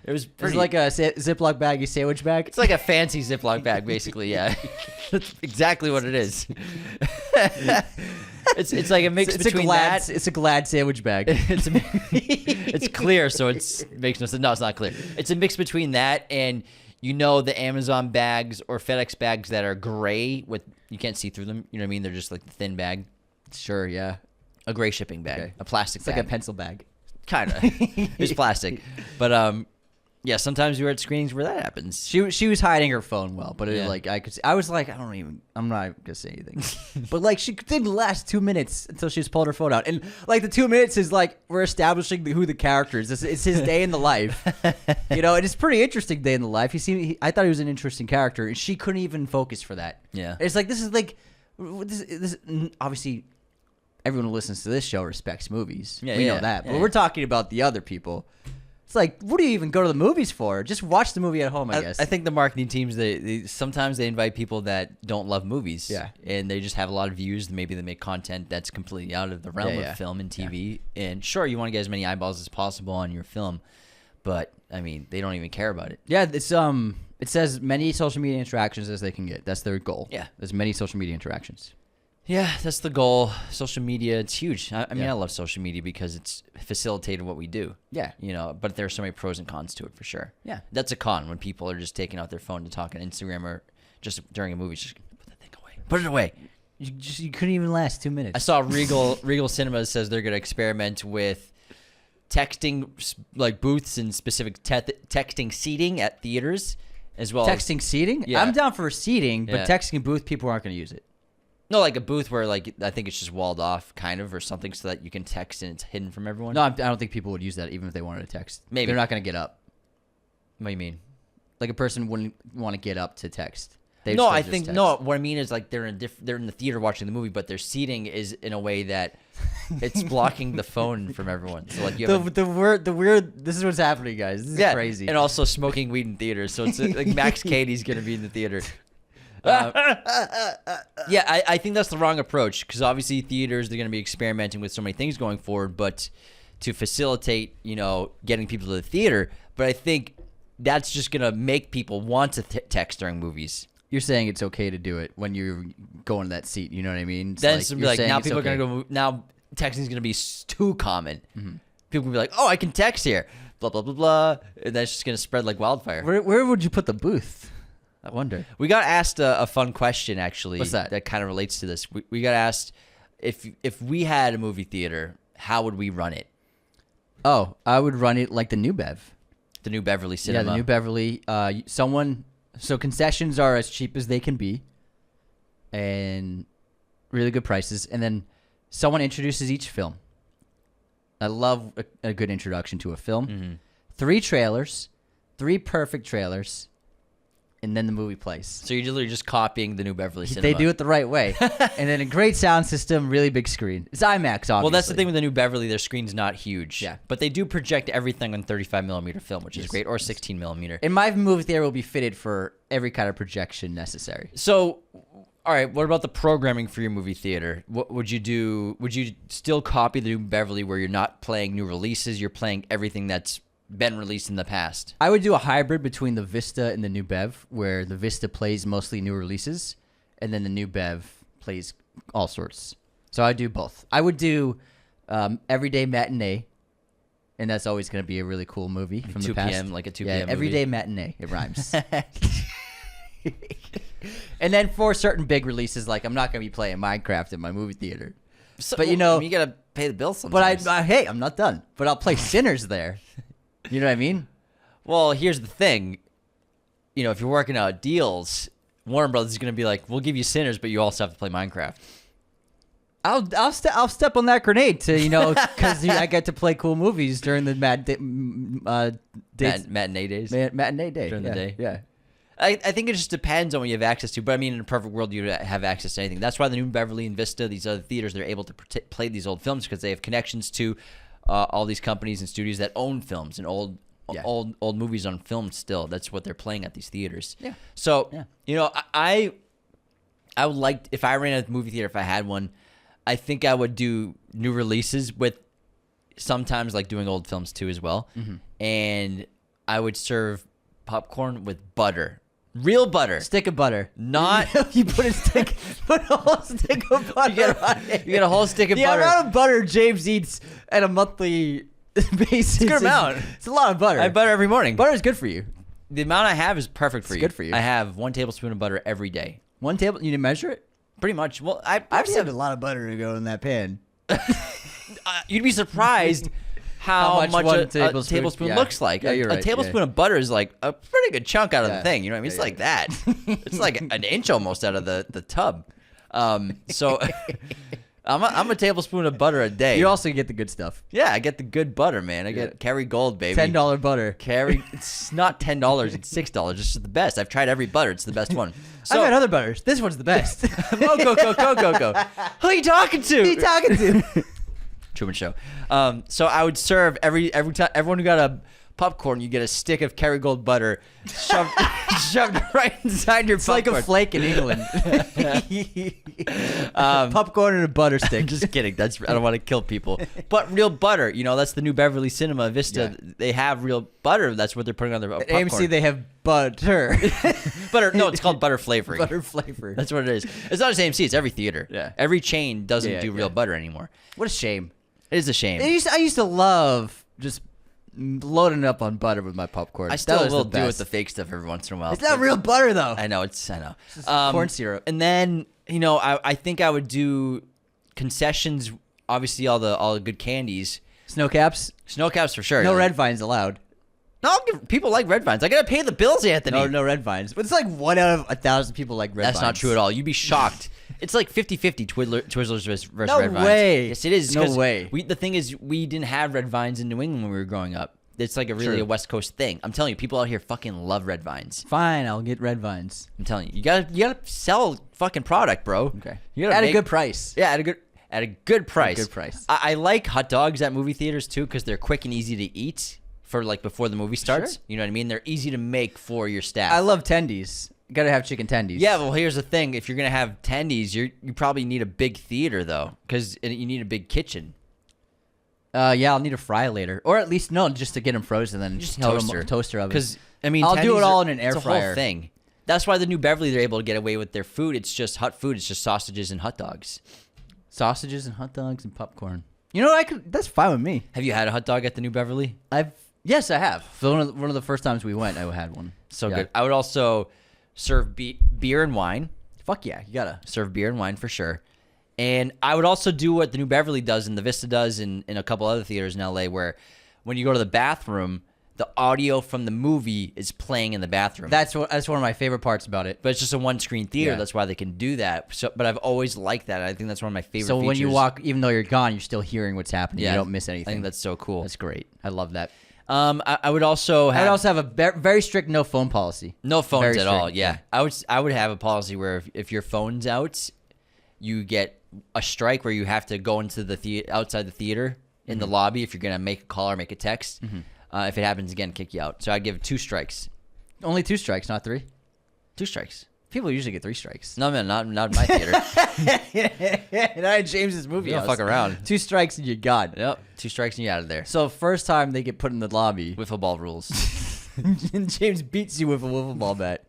It was pretty. It's like a Ziploc baggy sandwich bag. It's like a fancy Ziploc bag, basically. Yeah. That's exactly what it is. It's like a mix between that. It's a Glad sandwich bag. It's clear, so it makes no sense. No, it's not clear. It's a mix between that and the Amazon bags or FedEx bags that are gray with you can't see through them. You know what I mean? They're just like the thin bag. Sure, yeah. A gray shipping bag, Okay. a plastic It's bag. like a pencil bag. Kind of. It's plastic, but yeah. Sometimes we're at screenings where that happens. She was hiding her phone well, but Yeah. I was like, I'm not gonna say anything. But like she didn't last 2 minutes until she just pulled her phone out, and like the 2 minutes is like we're establishing who the character is. It's his day in the life, and it's pretty interesting day in the life. I thought he was an interesting character, and she couldn't even focus for that. Yeah. It's like this obviously. Everyone who listens to this show respects movies. Yeah, we know yeah, that. yeah, But we're talking about the other people. It's like, what do you even go to the movies for? Just watch the movie at home, I guess. I think the marketing teams, they sometimes they invite people that don't love movies. Yeah. And they just have a lot of views. Maybe they make content that's completely out of the realm of film and TV. Yeah. And sure, you want to get as many eyeballs as possible on your film. But, I mean, they don't even care about it. Yeah, it's it says many social media interactions as they can get. That's their goal. Yeah. There's many social media interactions. Yeah, that's the goal. Social media, it's huge. I mean, Yeah. I love social media because it's facilitated what we do. Yeah. But there are so many pros and cons to it for sure. Yeah. That's a con when people are just taking out their phone to talk on Instagram or just during a movie. Just put that thing away. Put it away. You couldn't even last 2 minutes. I saw Regal Cinemas says they're going to experiment with texting like booths and specific texting seating at theaters as well. Texting seating? Yeah. I'm down for seating, but Yeah. texting booth, people aren't going to use it. No, like a booth where like I think it's just walled off kind of or something so that you can text and it's hidden from everyone. No, I don't think people would use that even if they wanted to text. Maybe. They're not going to get up. What do you mean? Like a person wouldn't want to get up to text. No, I think no. What I mean is like they're in the theater watching the movie, but their seating is in a way that it's blocking the phone from everyone. So like you have the weird. This is what's happening, guys. This is crazy. And also smoking weed in theaters. So it's like Max Cady's gonna be in the theater. Yeah, I think that's the wrong approach because obviously theaters they're gonna be experimenting with so many things going forward, but to facilitate getting people to the theater. But I think that's just gonna make people want to text during movies. You're saying it's okay to do it when you're going to that seat. You know what I mean? Then it's like now people are going to go. Now texting is going to be too common. Mm-hmm. People will be like, "Oh, I can text here." Blah blah blah blah, and that's just going to spread like wildfire. Where would you put the booth? I wonder. We got asked a fun question actually. What's that? That kind of relates to this. We got asked if we had a movie theater, how would we run it? Oh, I would run it like the New Bev. The New Beverly Cinema. Yeah, the New Beverly. So concessions are as cheap as they can be, and really good prices. And then someone introduces each film. I love a good introduction to a film. Mm-hmm. 3 trailers, 3 perfect trailers, and then the movie plays. So you're literally just copying the New Beverly Cinema. They do it the right way. And then a great sound system, really big screen. It's IMAX, obviously. Well, that's the thing with the New Beverly. Their screen's not huge. Yeah. But they do project everything on 35 millimeter film, which is great, or 16 millimeter. And my movie theater will be fitted for every kind of projection necessary. So, all right, what about the programming for your movie theater? What would you do? Would you still copy the New Beverly where you're not playing new releases, you're playing everything that's been released in the past? I would do a hybrid between the Vista and the New Bev, where the Vista plays mostly new releases, and then the New Bev plays all sorts. So I do both. I would do Everyday Matinee, and that's always going to be a really cool movie from 2 the past. p.m., like a 2 p.m. movie. Everyday Matinee. It rhymes. And then for certain big releases, like I'm not going to be playing Minecraft in my movie theater. So, but you know, you got to pay the bills sometimes. But hey, I'm not done. But I'll play Sinners there. You know what I mean? Well, here's the thing. You know, if you're working out deals, Warner Brothers is going to be like, we'll give you Sinners, but you also have to play Minecraft. I'll step on that grenade to, because I get to play cool movies during the matinee days. Matinee day. During the day. Yeah. I think it just depends on what you have access to. But I mean, in a perfect world, you have access to anything. That's why the New Beverly and Vista, these other theaters, they're able to play these old films because they have connections to all these companies and studios that own films and old movies on film still. That's what they're playing at these theaters. Yeah. So, I would like, if I ran a movie theater, if I had one, I think I would do new releases with sometimes like doing old films too as well. Mm-hmm. And I would serve popcorn with butter. Real butter. Stick of butter. Not you put a whole stick of butter. You get a whole stick of butter. The amount of butter James eats at a monthly basis. It's a good amount. It's a lot of butter. I have butter every morning. Butter is good for you. The amount I have is perfect for you. It's good for you. I have 1 tablespoon of butter every day. 1 table? You didn't measure it? Pretty much. Well, I've saved a lot of butter to go in that pan. You'd be surprised how much a tablespoon looks like. Yeah, you're right. A tablespoon of butter is like a pretty good chunk out of the thing. You know what I mean? It's like that. It's like an inch almost out of the tub. So I'm a tablespoon of butter a day. You also get the good stuff. Yeah, I get the good butter, man. I get Kerrygold, baby. $10 butter. It's not $10. It's $6. It's just the best. I've tried every butter. It's the best one. So, I've had other butters. This one's the best. Go. Who are you talking to? Who are you talking to? Truman Show. So I would serve every time everyone who got a popcorn, you get a stick of Kerrygold butter shoved right inside your popcorn. It's like a flake in England. Popcorn and a butter stick. Just kidding. I don't want to kill people. But real butter, that's the New Beverly Cinema Vista. Yeah. They have real butter. That's what they're putting on their popcorn. At AMC, they have butter. Butter. No, it's called butter flavoring. Butter flavor. That's what it is. It's not just AMC. It's every theater. Yeah. Every chain doesn't do real butter anymore. What a shame. It is a shame. I used to love just loading up on butter with my popcorn. I still will do with the fake stuff every once in a while. It's not real butter though. I know. It's corn syrup. And then I think I would do concessions. Obviously, all the good candies. Snow caps for sure. No red vines allowed. No, people like red vines. I gotta pay the bills, Anthony. No red vines. But it's like 1 out of 1,000 people like red vines. That's not true at all. You'd be shocked. It's like 50-50 Twizzlers versus red vines. No way. Yes, it is. No way. The thing is, we didn't have red vines in New England when we were growing up. It's like a West Coast thing. I'm telling you, people out here fucking love red vines. Fine, I'll get red vines. I'm telling you, you gotta sell fucking product, bro. Okay. At a good price. Yeah, at a good price. A good price. I like hot dogs at movie theaters too because they're quick and easy to eat for like before the movie starts. Sure. You know what I mean? They're easy to make for your staff. I love tendies. You gotta have chicken tendies. Yeah, well, here's the thing: if you're gonna have tendies, you probably need a big theater though, because you need a big kitchen. Yeah, I'll need a fry later, or at least just to get them frozen, then just toaster oven. Because I mean, I'll do it all in an air fryer. It's a whole thing. That's why the New Beverly, they're able to get away with their food. It's just hot food. It's just sausages and hot dogs. Sausages and hot dogs and popcorn. You know what? That's fine with me. Have you had a hot dog at the New Beverly? Yes, I have. So one of the first times we went, I had one. So good. I would also serve beer and wine. Fuck yeah, you gotta serve beer and wine for sure. And I would also do what the New Beverly does and the Vista does in a couple other theaters in LA, where when you go to the bathroom, the audio from the movie is playing in the bathroom. That's one of my favorite parts about it. But it's just a one-screen theater. Yeah. That's why they can do that. So, but I've always liked that. I think that's one of my favorite So features. when you walk, even though you're gone, you're still hearing what's happening. Yeah. You don't miss anything. I think that's so cool. That's great. I love that. I would also have a very strict no phone policy. No phones Very at all. strict, Yeah. I would have a policy where if your phone's out, you get a strike where you have to go into the outside the theater in the lobby if you're gonna make a call or make a text. If it happens again, kick you out. So I'd give 2 strikes. Only 2 strikes, not 3. 2 strikes. People usually get 3 strikes. No, man, not in my theater. Not in James's movie. You don't fuck around. 2 strikes and you're gone. Yep. 2 strikes and you're out of there. So first time they get put in the lobby, Wiffle ball rules. and James beats you with a wiffle ball bat.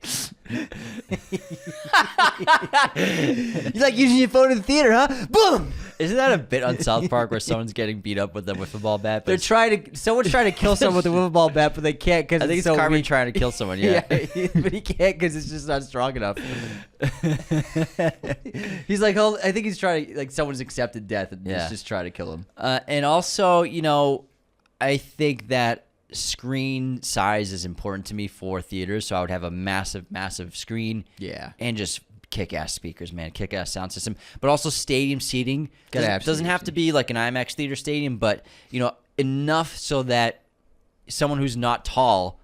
You like using your phone in the theater, huh? Boom! Isn't that a bit on South Park where someone's getting beat up with a wiffle ball bat? Someone's trying to kill someone with a wiffle ball bat, but they can't because I think it's so Carmen weak. trying to kill someone. Yeah. But he can't because it's just not strong enough. He's like, I think he's trying to, like, someone's accepted death and he's just trying to kill him. And also, you know, I think that screen size is important to me for theaters, so I would have a massive screen. screen. Yeah. And just kick-ass speakers, man. Kick-ass sound system. But also stadium seating. Doesn't have to be like an IMAX theater stadium, but, you know, enough so that someone who's not tall,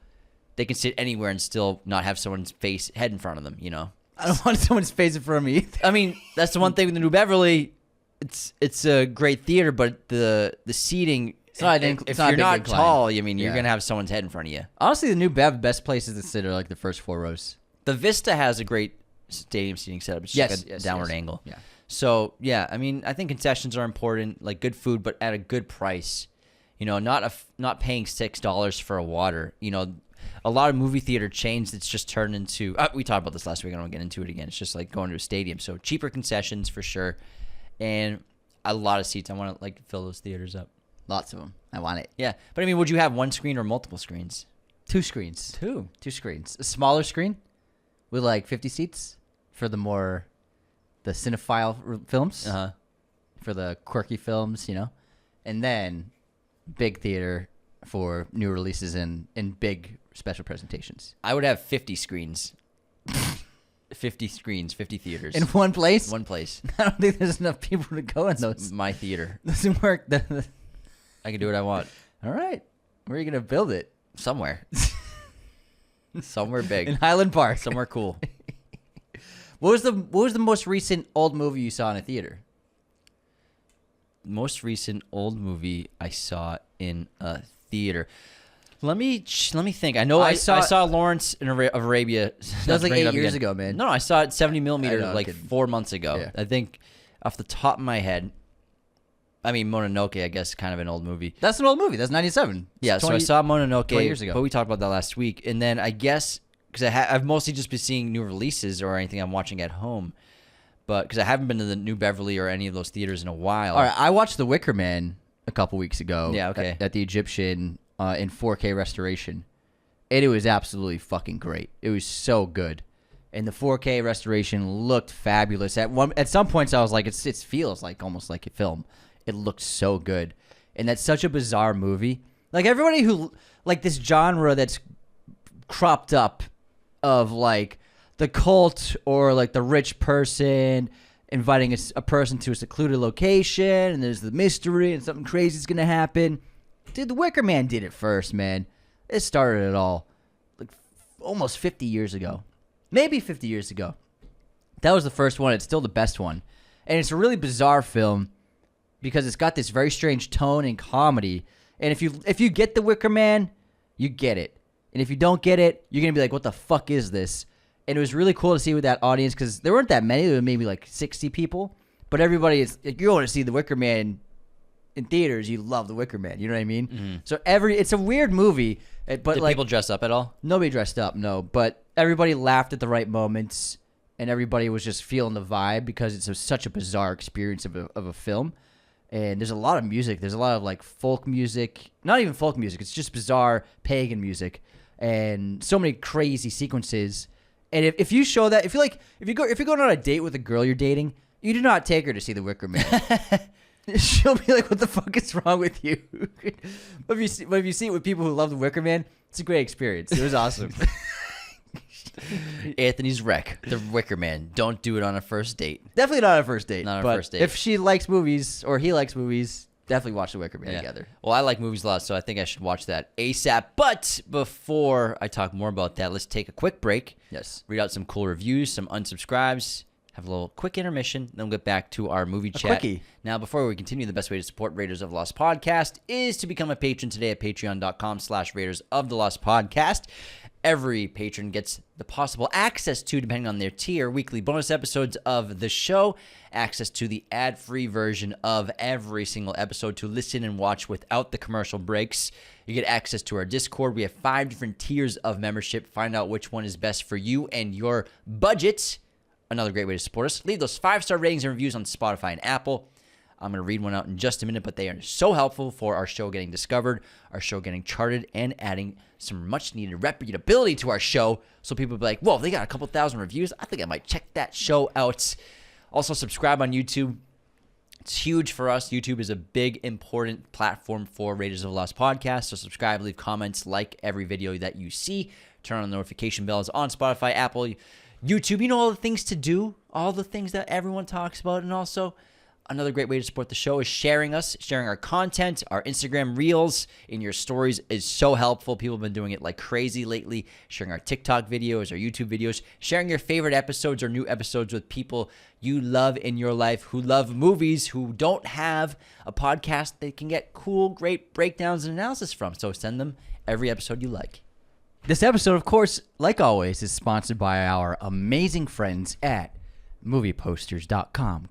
they can sit anywhere and still not have someone's head in front of them, you know? I don't want someone's face in front of me either. I mean, that's the one thing with the New Beverly. It's a great theater, but the seating... If you're not tall, I mean, you're going to have someone's head in front of you. Honestly, the New Bev, best places to sit are like the first 4 rows. The Vista has a great stadium seating setup. It's just like a downward angle. Yeah. So, yeah, I mean, I think concessions are important, like good food, but at a good price. You know, not paying $6 for a water. You know, a lot of movie theater chains, it's just turned into... we talked about this last week. I don't want to get into it again. It's just like going to a stadium. So cheaper concessions for sure. And a lot of seats. I want to like fill those theaters up. Lots of them. I want it. Yeah. But I mean, would you have 1 screen or multiple screens? 2 screens. 2 screens. A smaller screen with like 50 seats for the cinephile films. For the quirky films, you know. And then big theater for new releases and big special presentations. I would have 50 screens. 50 screens, 50 theaters. In one place? One place. I don't think there's enough people to go in those. My theater. Doesn't work. I can do what I want. All right. Where are you going to build it? Somewhere. Somewhere big. In Highland Park. Somewhere cool. What was the most recent old movie you saw in a theater? Most recent old movie I saw in a theater. Let me think. I know I saw Lawrence of Arabia. That was like 8 years ago, man. No, I saw it 70 millimeter like 4 months ago. Yeah. I think off the top of my head, I mean, Mononoke, I guess, kind of an old movie. That's an old movie. That's 97. Yeah, so I saw Mononoke 20 years ago. But we talked about that last week. And then I guess, because I've mostly just been seeing new releases or anything I'm watching at home. But because I haven't been to the New Beverly or any of those theaters in a while. All right, I watched The Wicker Man a couple weeks ago. Yeah, okay. At the Egyptian in 4K restoration. And it was absolutely fucking great. It was so good. And the 4K restoration looked fabulous. At some points, I was like, it feels like almost like a film. It looked so good. And that's such a bizarre movie. Like, everybody who, like, this genre that's cropped up of, like, the cult or, like, the rich person inviting a person to a secluded location, and there's the mystery and something crazy is going to happen. Dude, The Wicker Man did it first, man. It started it all. Like, almost 50 years ago. Maybe 50 years ago. That was the first one. It's still the best one. And it's a really bizarre film because it's got this very strange tone and comedy. And if you get The Wicker Man, you get it. And if you don't get it, you're going to be like, what the fuck is this? And it was really cool to see with that audience because there weren't that many. There were maybe like 60 people. But everybody is, if you're going to see The Wicker Man in theaters, you love The Wicker Man. You know what I mean? Mm-hmm. So it's a weird movie. But Did people dress up at all? Nobody dressed up, no. But everybody laughed at the right moments. And everybody was just feeling the vibe because it's such a bizarre experience of a film. And there's a lot of music. There's a lot of like folk music. Not even folk music. It's just bizarre pagan music. And so many crazy sequences. And if you show that, if you're going on a date with a girl you're dating, you do not take her to see The Wicker Man. She'll be like, "What the fuck is wrong with you?" But if you see it with people who love the Wicker Man, it's a great experience. It was awesome. Anthony's wreck, the Wicker Man. Don't do it on a first date. Definitely not on a first date. Not on a first date. If she likes movies or he likes movies, definitely watch the Wicker Man together. Well, I like movies a lot, so I think I should watch that ASAP. But before I talk more about that, let's take a quick break. Yes. Read out some cool reviews, some unsubscribes. Have a little quick intermission, then we'll get back to our movie chat. Quickie. Now, before we continue, the best way to support Raiders of the Lost Podcast is to become a patron today at patreon.com/Raiders of the Lost Podcast. Every patron gets the possible access to, depending on their tier, weekly bonus episodes of the show, access to the ad-free version of every single episode to listen and watch without the commercial breaks. You get access to our Discord. We have 5 different tiers of membership. Find out which one is best for you and your budget. Another great way to support us. Leave those 5-star ratings and reviews on Spotify and Apple. I'm going to read one out in just a minute, but they are so helpful for our show getting discovered, our show getting charted, and adding some much-needed reputability to our show. So people will be like, whoa, they got a couple thousand reviews. I think I might check that show out. Also, subscribe on YouTube. It's huge for us. YouTube is a big, important platform for Raiders of the Lost Podcast. So subscribe, leave comments, like every video that you see. Turn on the notification bells on Spotify, Apple, YouTube. You know all the things to do, all the things that everyone talks about. And also, another great way to support the show is sharing us, sharing our content. Our Instagram reels in your stories is so helpful. People have been doing it like crazy lately, sharing our TikTok videos, our YouTube videos, sharing your favorite episodes or new episodes with people you love in your life who love movies, who don't have a podcast they can get cool, great breakdowns and analysis from. So send them every episode you like. This episode, of course, like always, is sponsored by our amazing friends at movieposters.com.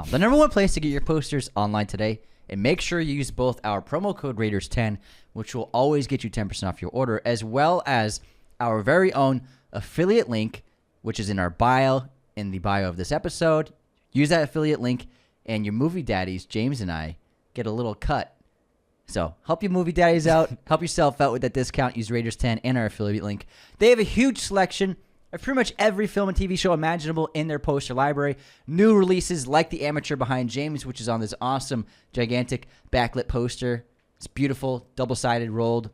The number one place to get your posters online today. And make sure you use both our promo code Raiders10, which will always get you 10% off your order, as well as our very own affiliate link, which is in our bio, in the bio of this episode. Use that affiliate link, and your movie daddies, James and I, get a little cut. So help your movie daddies out. Help yourself out with that discount. Use Raiders10 and our affiliate link. They have a huge selection of pretty much every film and TV show imaginable in their poster library. New releases like The Amateur behind James, which is on this awesome, gigantic backlit poster. It's beautiful, double-sided, rolled,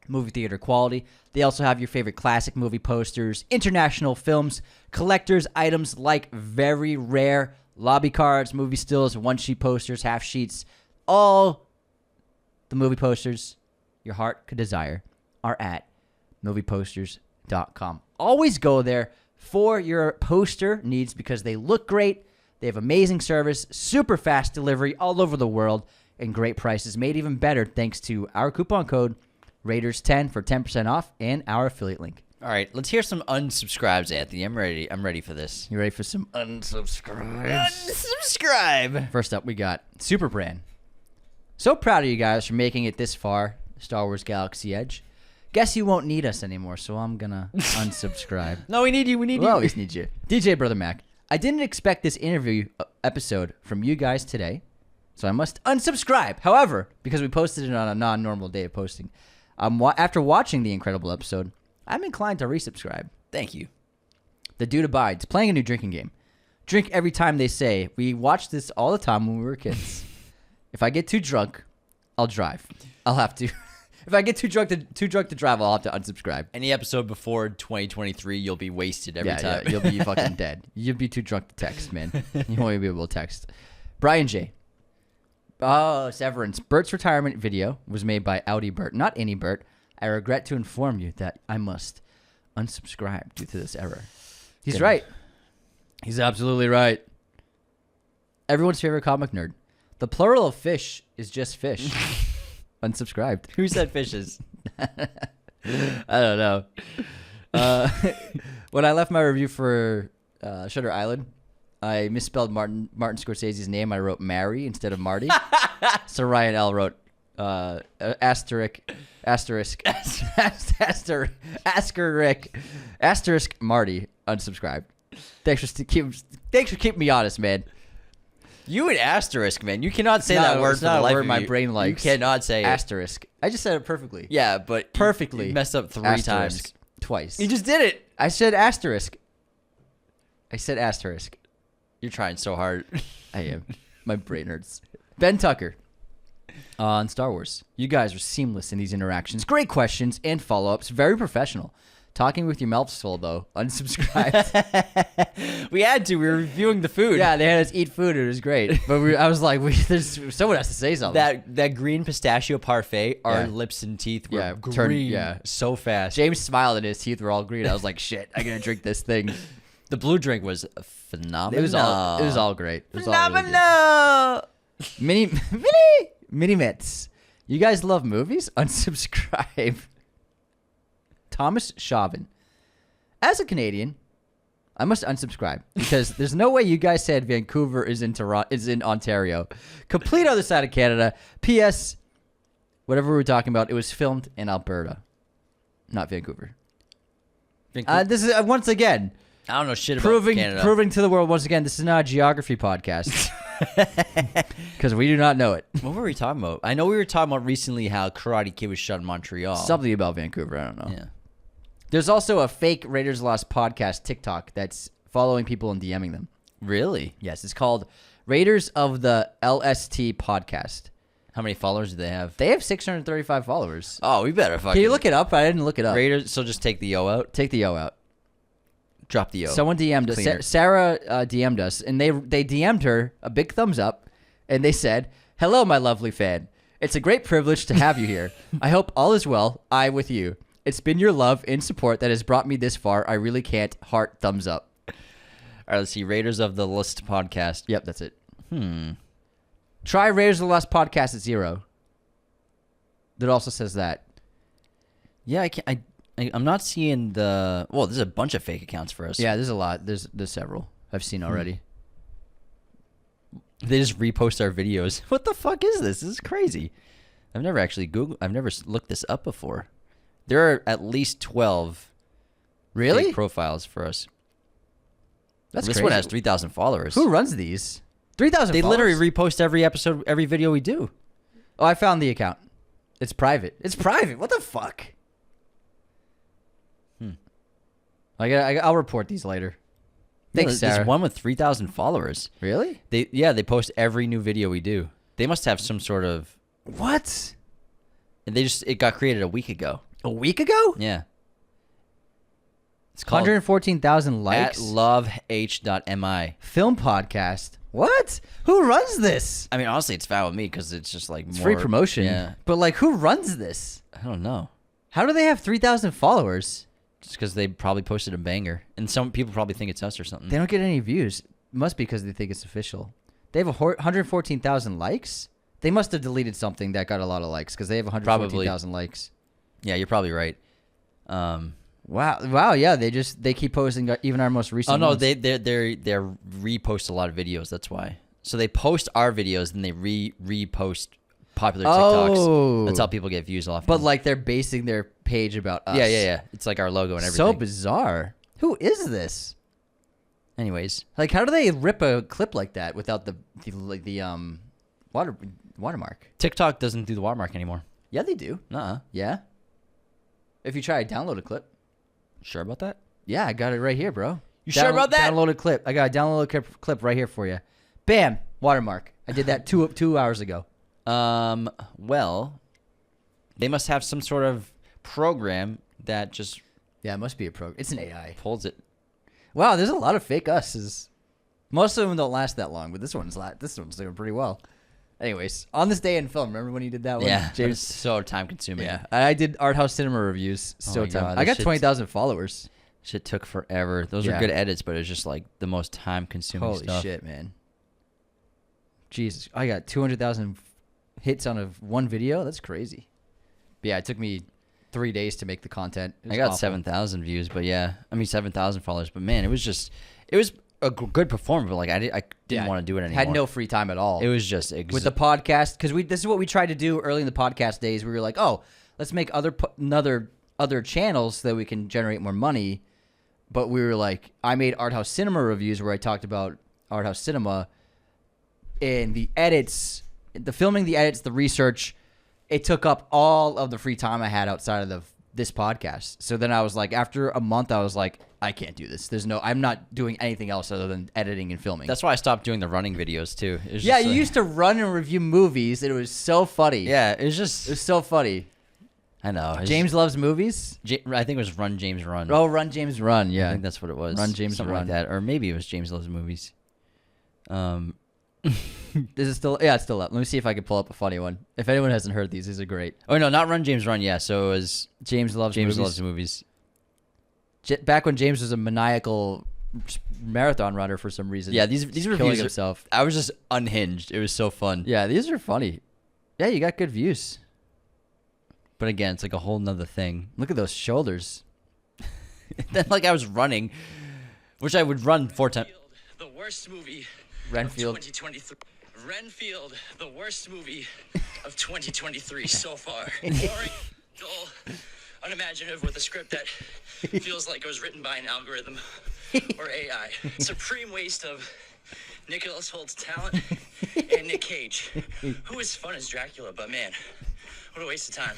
movie theater quality. They also have your favorite classic movie posters, international films, collector's items like very rare lobby cards, movie stills, one-sheet posters, half sheets. All the movie posters your heart could desire are at movieposters.com. Always go there for your poster needs because they look great. They have amazing service, super fast delivery all over the world, and great prices made even better thanks to our coupon code Raiders10 for 10% off and our affiliate link. All right, let's hear some unsubscribes, Anthony. I'm ready for this. You ready for some unsubscribes? Unsubscribe. First up, we got Super Brand. So proud of you guys for making it this far, Star Wars Galaxy Edge. Guess you won't need us anymore, so I'm gonna unsubscribe. No, we need you. We'll always need you. DJ Brother Mac. I didn't expect this interview episode from you guys today, so I must unsubscribe. However, because we posted it on a non-normal day of posting, after watching the incredible episode, I'm inclined to resubscribe. Thank you. The Dude Abides, playing a new drinking game. Drink every time they say. We watched this all the time when we were kids. If I get too drunk, I'll drive. I'll have to. If I get too drunk to drive, I'll have to unsubscribe. Any episode before 2023, you'll be wasted every time. Yeah, you'll be fucking dead. You'll be too drunk to text, man. You won't even be able to text. Brian J. Oh, Severance. Bert's retirement video was made by Audi Bert, not any Bert. I regret to inform you that I must unsubscribe due to this error. He's right. He's absolutely right. Everyone's favorite comic nerd. The plural of fish is just fish. Unsubscribed. Who said fishes? I don't know. When I left my review for Shutter Island, I misspelled Martin Scorsese's name. I wrote Mary instead of Marty. So Ryan L. wrote asterisk Marty unsubscribed. Thanks for keeping me honest, man. You and asterisk, man. You cannot say that word for the life of you. My brain likes. You cannot say asterisk. I just said it perfectly. Yeah, but perfectly. You messed up three times. Twice. You just did it. I said asterisk. You're trying so hard. I am. My brain hurts. Ben Tucker on Star Wars. You guys are seamless in these interactions. Great questions and follow-ups. Very professional. Talking with your mouths full, though. Unsubscribed. We had to. We were reviewing the food. Yeah, they had us eat food. It was great. But I was like, someone has to say something. That green pistachio parfait, our lips and teeth were green so fast. James smiled and his teeth were all green. I was like, shit, I gotta drink this thing. The blue drink was phenomenal. It was all great. It was phenomenal. All really Mini Mitts. You guys love movies? Unsubscribe. Thomas Chauvin. As a Canadian, I must unsubscribe because there's no way you guys said Vancouver is in Ontario. Complete other side of Canada. P.S. Whatever we were talking about, it was filmed in Alberta, not Vancouver. This is once again. I don't know shit about Canada. Proving to the world once again, this is not a geography podcast. Because we do not know it. What were we talking about? I know we were talking about recently how Karate Kid was shot in Montreal. Something about Vancouver. I don't know. Yeah. There's also a fake Raiders Lost podcast TikTok that's following people and DMing them. Really? Yes. It's called Raiders of the LST podcast. How many followers do they have? They have 635 followers. Oh, we better fucking... Can you look it up? I didn't look it up. Raiders, so just take the O out? Take the O out. Drop the O. Someone DM'd us. Sarah DM'd us, and they DM'd her a big thumbs up, and they said, "Hello, my lovely fan. It's a great privilege to have you here. I hope all is well. I with you. It's been your love and support that has brought me this far. I really can't. Heart thumbs up." All right, let's see. Raiders of the List podcast. Yep, that's it. Try Raiders of the Lost podcast at 0. That also says that. Yeah, I'm not seeing the... Well, there's a bunch of fake accounts for us. Yeah, there's a lot. There's several I've seen already. They just repost our videos. What the fuck is this? This is crazy. I've never looked this up before. There are at least 12 fake profiles for us. This one has 3,000 followers. Who runs these? 3,000 They followers? literally repost every episode, every video we do. Oh, I found the account. It's private. It's private. What the fuck? I'll report these later. Thanks, Sarah. There's one with 3,000 followers. Really? They post every new video we do. They must have some sort of... What? And it got created a week ago. A week ago? Yeah. It's called 114,000 likes. At loveh.mi. Film podcast. What? Who runs this? I mean, honestly, it's fine with me because it's just like it's free promotion. Yeah. But like, who runs this? I don't know. How do they have 3,000 followers? Just because they probably posted a banger. And some people probably think it's us or something. They don't get any views. Must be because they think it's official. They have 114,000 likes? They must have deleted something that got a lot of likes because they have 114,000 likes. Yeah, you're probably right. Wow, yeah, they keep posting even our most recent ones. They repost a lot of videos, that's why. So they post our videos, then they repost popular TikToks. Oh. That's how people get views off. But like they're basing their page about us. Yeah. It's like our logo and everything. So bizarre. Who is this? Anyways, like how do they rip a clip like that without the watermark? TikTok doesn't do the watermark anymore. Yeah, they do. Yeah. If you try to download a clip. Sure about that? Yeah, I got it right here, bro. You sure about that? Downloaded clip. I got a downloaded clip right here for you. Bam, watermark. I did that 2 hours ago. Well, they must have some sort of program that just... Yeah, it must be a program. It's an AI. Pulls it. Wow, there's a lot of fake us's. Most of them don't last that long, but this one's doing pretty well. Anyways, on this day in film, remember when you did that one? Yeah, James? so time consuming. Yeah, I did art house cinema reviews. So time. I got 20,000 followers. Shit took forever. Those are good edits, but it's just like the most time consuming stuff. Holy shit, man. Jesus, I got 200,000 hits on one video. That's crazy. But yeah, it took me 3 days to make the content. I got 7,000 views, but 7,000 followers. But man, it was a good performance, but like I didn't want to do it anymore. Had no free time at all. It was just with the podcast because this is what we tried to do early in the podcast days. We were like, oh, let's make other channels so that we can generate more money. But we were like, I made art house cinema reviews where I talked about art house cinema and the edits, the filming, the edits, the research. It took up all of the free time I had outside of this podcast. So then I was like, after a month, I was like, I can't do this. I'm not doing anything else other than editing and filming. That's why I stopped doing the running videos too. Yeah, you used to run and review movies, and it was so funny. Yeah, it was so funny. I know. James Loves Movies? I think it was Run James Run. Oh, Run James Run, yeah. I think that's what it was. Run James Something Run. like that. Or maybe it was James Loves Movies. Is it still? Yeah, it's still up. Let me see if I can pull up a funny one. If anyone hasn't heard these are great. Oh, no, not Run James Run. Yeah, so it was James Loves Movies. Back when James was a maniacal marathon runner for some reason. Yeah, these reviews himself. I was just unhinged. It was so fun. Yeah, these are funny. Yeah, you got good views. But again, it's like a whole nother thing. Look at those shoulders. Then like I was running, which I would run 4 times. The worst movie Renfield. of 2023. Renfield, the worst movie of 2023 so far. Boring, dull, unimaginative, with a script that feels like it was written by an algorithm or AI. Supreme waste of Nicholas Holt's talent and Nick Cage, who is fun as Dracula, but man, what a waste of time.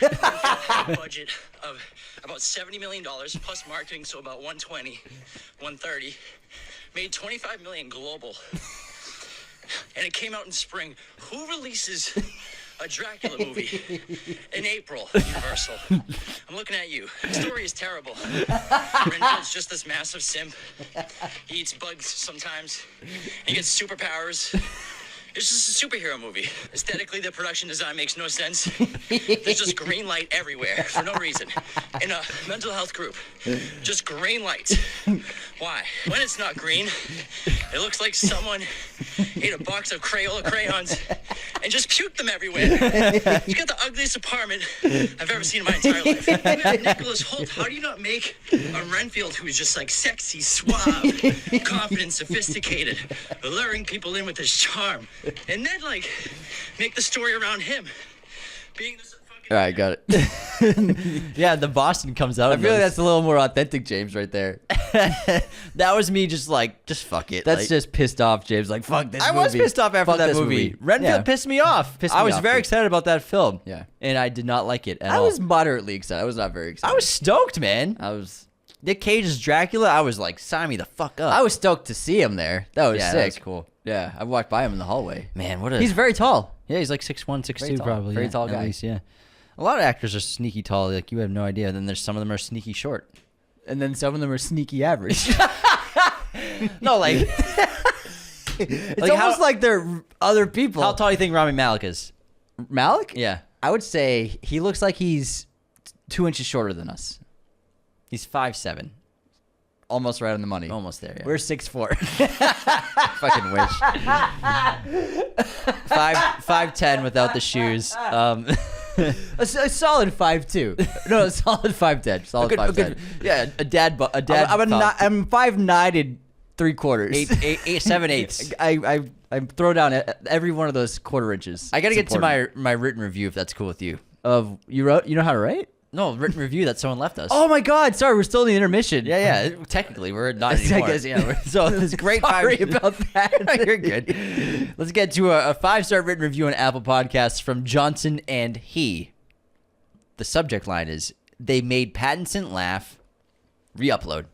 Budget of about $70 million plus marketing, so about 120, 130. Made 25 million global. And it came out in spring. Who releases a Dracula movie in April? Universal. I'm looking at you. The story is terrible. Renfield's just this massive simp. He eats bugs sometimes. He gets superpowers. It's just a superhero movie. Aesthetically, the production design makes no sense. There's just green light everywhere for no reason. In a mental health group, just green lights. Why? When it's not green, it looks like someone ate a box of Crayola crayons and just puked them everywhere. He's got the ugliest apartment I've ever seen in my entire life. You have Nicholas Hoult. How do you not make a Renfield who's just like sexy, suave, confident, sophisticated, luring people in with his charm? And then, like, make the story around him being this fucking... All right, got it. Yeah, the Boston comes out. I feel like that's a little more authentic James right there. That was me just fuck it. That's like, just pissed off James. Like, fuck this movie. I was pissed off after Fuck that this movie. Renfield pissed me off. I was very excited about that film. Yeah. And I did not like it at all. I was moderately excited. I was not very excited. I was stoked, man. Nick Cage's Dracula, I was like, sign me the fuck up. I was stoked to see him there. That was sick. That was cool. Yeah, I walked by him in the hallway. Man, He's very tall. Yeah, he's like 6'1", 6'2", probably. Very yeah, tall guy. At least, yeah. A lot of actors are sneaky tall, like you have no idea. Then there's some of them are sneaky short. And then some of them are sneaky average. No, like... It's like almost like they're other people. How tall do you think Rami Malek is? Malek? Yeah. I would say he looks like he's 2 inches shorter than us. He's 5'7". Almost right on the money. Almost there, yeah. We're 6'4". Fucking wish. 5'10" without the shoes. A solid 5'2". No, a solid 5'10". Solid 5'10". Yeah, a dad. I'm 5'9" and 3/4. 7/8. I throw down every one of those quarter inches. I gotta get to my written review if that's cool with you. Of you wrote? You know how to write? No, written review that someone left us. Oh my God! Sorry, we're still in the intermission. Yeah. Technically, we're not anymore. I guess, yeah. So it's great. Sorry about that. You're good. Let's get to a 5-star written review on Apple Podcasts from Johnson and he. The subject line is, "They made Pattinson laugh." Re-upload.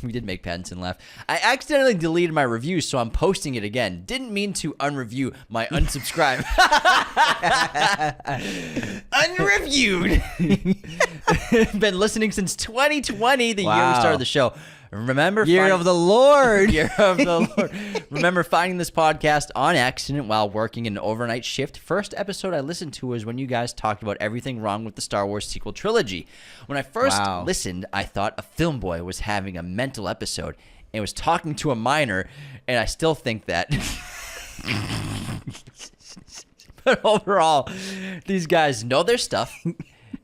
We did make Pattinson laugh. I accidentally deleted my review, so I'm posting it again. Didn't mean to unreview my unsubscribe. Unreviewed. Been listening since 2020, the year we started the show. Remember Year of the Lord. Year of the Lord. Remember finding this podcast on accident while working an overnight shift. First episode I listened to was when you guys talked about everything wrong with the Star Wars sequel trilogy. When I first listened, I thought a film boy was having a mental episode and was talking to a minor, and I still think that. But overall, these guys know their stuff,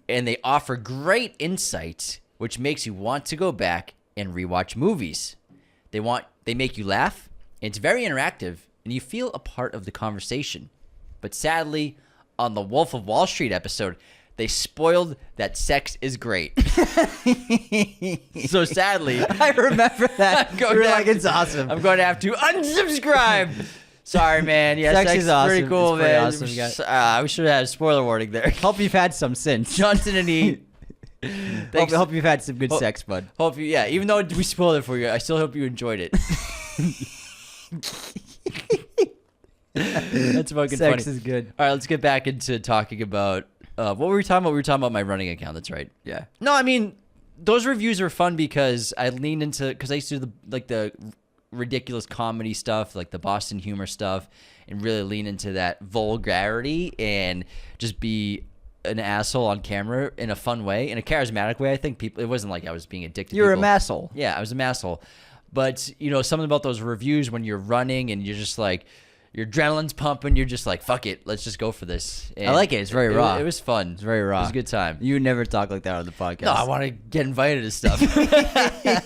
and they offer great insights, which makes you want to go back and rewatch movies. They make you laugh, and it's very interactive, and you feel a part of the conversation. But sadly, on the Wolf of Wall Street episode, they spoiled that sex is great. So sadly, I remember that. You're like, it's awesome. I'm going to have to unsubscribe. Sorry, man. Yeah, sex is awesome. Pretty cool, man. Awesome, we should have had a spoiler warning there. Hope you've had some since. Johnson and E. Hope you've had some good sex, bud. Hope you, yeah. Even though we spoiled it for you, I still hope you enjoyed it. That's fucking Sex funny. is good. All right, let's get back into talking about what were we talking about? We were talking about my running account. That's right. Yeah. No, I mean those reviews were fun because I leaned into because I used to do the ridiculous comedy stuff, like the Boston humor stuff, and really lean into that vulgarity and just be an asshole on camera in a fun way, in a charismatic way. I think people. It wasn't like I was being addicted. You're a masshole. Yeah, I was a masshole. But you know, something about those reviews when you're running and you're just like. Your adrenaline's pumping. You're just like, fuck it. Let's just go for this. And I like it. It's very raw. It was fun. It's very raw. It was a good time. You would never talk like that on the podcast. No, I want to get invited to stuff.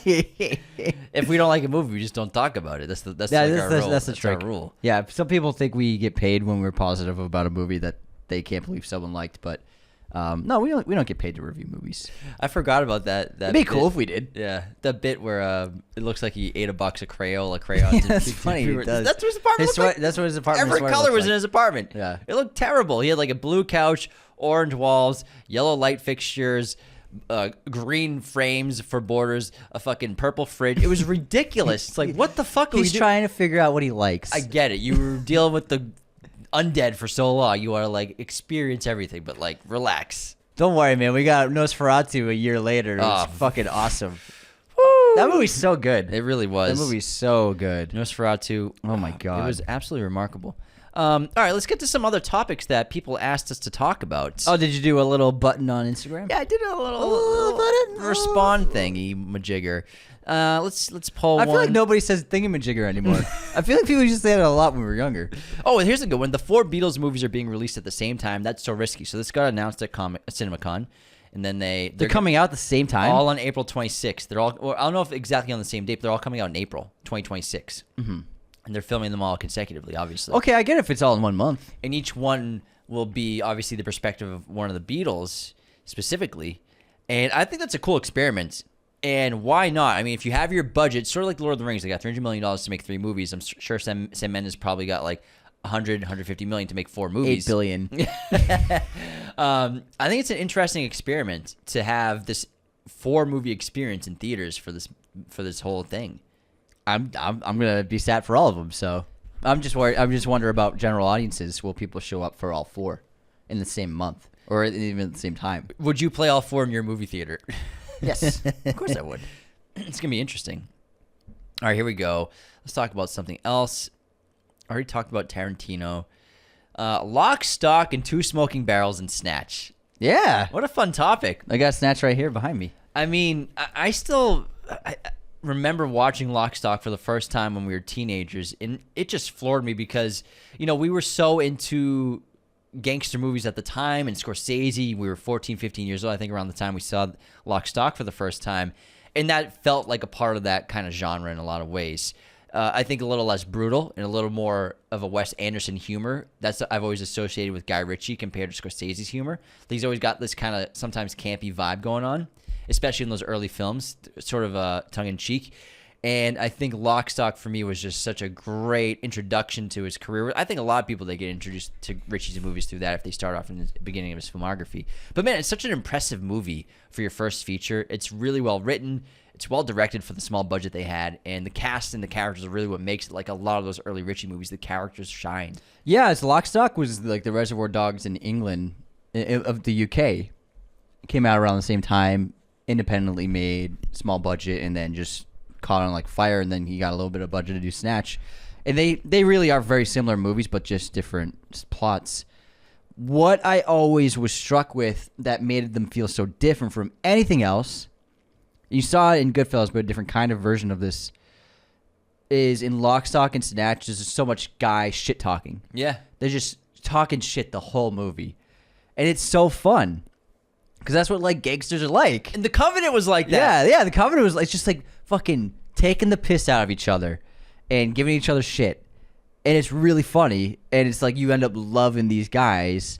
If we don't like a movie, we just don't talk about it. That's the trick. Our rule. Yeah, some people think we get paid when we're positive about a movie that they can't believe someone liked, but no, we don't get paid to review movies. I forgot about that. It'd be cool if we did. Yeah, that bit where it looks like he ate a box of Crayola crayons. Yeah, that's funny. It does. That's what his apartment looked like. That's what his apartment. Every color was in his apartment. Yeah, it looked terrible. He had like a blue couch, orange walls, yellow light fixtures. Green frames for borders, a fucking purple fridge. It was ridiculous. It's like, what the fuck are we doing? He's trying to figure out what he likes. I get it. You were dealing with the undead for so long. You want to like experience everything, but like relax. Don't worry, man. We got Nosferatu a year later. It's fucking awesome. Woo. That movie's so good. It really was. That movie's so good. Nosferatu. Oh my god. It was absolutely remarkable. All right, let's get to some other topics that people asked us to talk about. Oh, did you do a little button on Instagram? Yeah, I did a little button respond thingy majigger. Let's pull one. I feel like nobody says thingamajigger anymore. I feel like people used to say that a lot when we were younger. Oh, and here's a good one. The 4 Beatles movies are being released at the same time. That's so risky. So this got announced at CinemaCon, and then they're coming out at the same time. All on April 26th. They're all. Well, I don't know if exactly on the same date, but they're all coming out in April 2026. Mm-hmm. And they're filming them all consecutively, obviously. Okay, I get it if it's all in 1 month. And each one will be obviously the perspective of one of the Beatles specifically. And I think that's a cool experiment. And why not? I mean, if you have your budget, sort of like The Lord of the Rings, they got $300 million to make 3 movies. I'm sure Sam Mendes probably got like 150 million to make 4 movies. 8 billion. I think it's an interesting experiment to have this 4 movie experience in theaters for this whole thing. I'm gonna be sad for all of them. So I'm just worried. I'm just wondering about general audiences. Will people show up for all 4 in the same month or even at the same time? Would you play all 4 in your movie theater? Yes, of course I would. It's gonna be interesting. All right, here we go. Let's talk about something else. I already talked about Tarantino. Lock, Stock, and 2 Smoking Barrels and Snatch. Yeah, what a fun topic. I got Snatch right here behind me. I mean, I still remember watching Lock, Stock for the first time when we were teenagers, and it just floored me because, you know, we were so into gangster movies at the time, and Scorsese. We were 14, 15 years old, I think, around the time we saw Lock, Stock for the first time, and that felt like a part of that kind of genre in a lot of ways. I think a little less brutal and a little more of a Wes Anderson humor. That's I've always associated with Guy Ritchie compared to Scorsese's humor. He's always got this kind of sometimes campy vibe going on, especially in those early films, sort of tongue-in-cheek. And I think Lock, Stock for me was just such a great introduction to his career. I think a lot of people, they get introduced to Ritchie's movies through that if they start off in the beginning of his filmography. But man, it's such an impressive movie for your first feature. It's really well written. It's well directed for the small budget they had. And the cast and the characters are really what makes it like a lot of those early Ritchie movies. The characters shine. Yeah, it's Lock, Stock was like the Reservoir Dogs in England, of the UK. It came out around the same time, independently made, small budget, and then just caught on like fire, and then he got a little bit of budget to do Snatch. And they really are very similar movies, but just different plots. What I always was struck with that made them feel so different from anything else, you saw it in Goodfellas, but a different kind of version of this, is in Lock, Stock, and Snatch, there's just so much guy shit-talking. Yeah. They're just talking shit the whole movie. And it's so fun. Because that's what, like, gangsters are like. And The Covenant was like that. Yeah, The Covenant was like, it's just like fucking taking the piss out of each other and giving each other shit. And it's really funny. And it's like you end up loving these guys.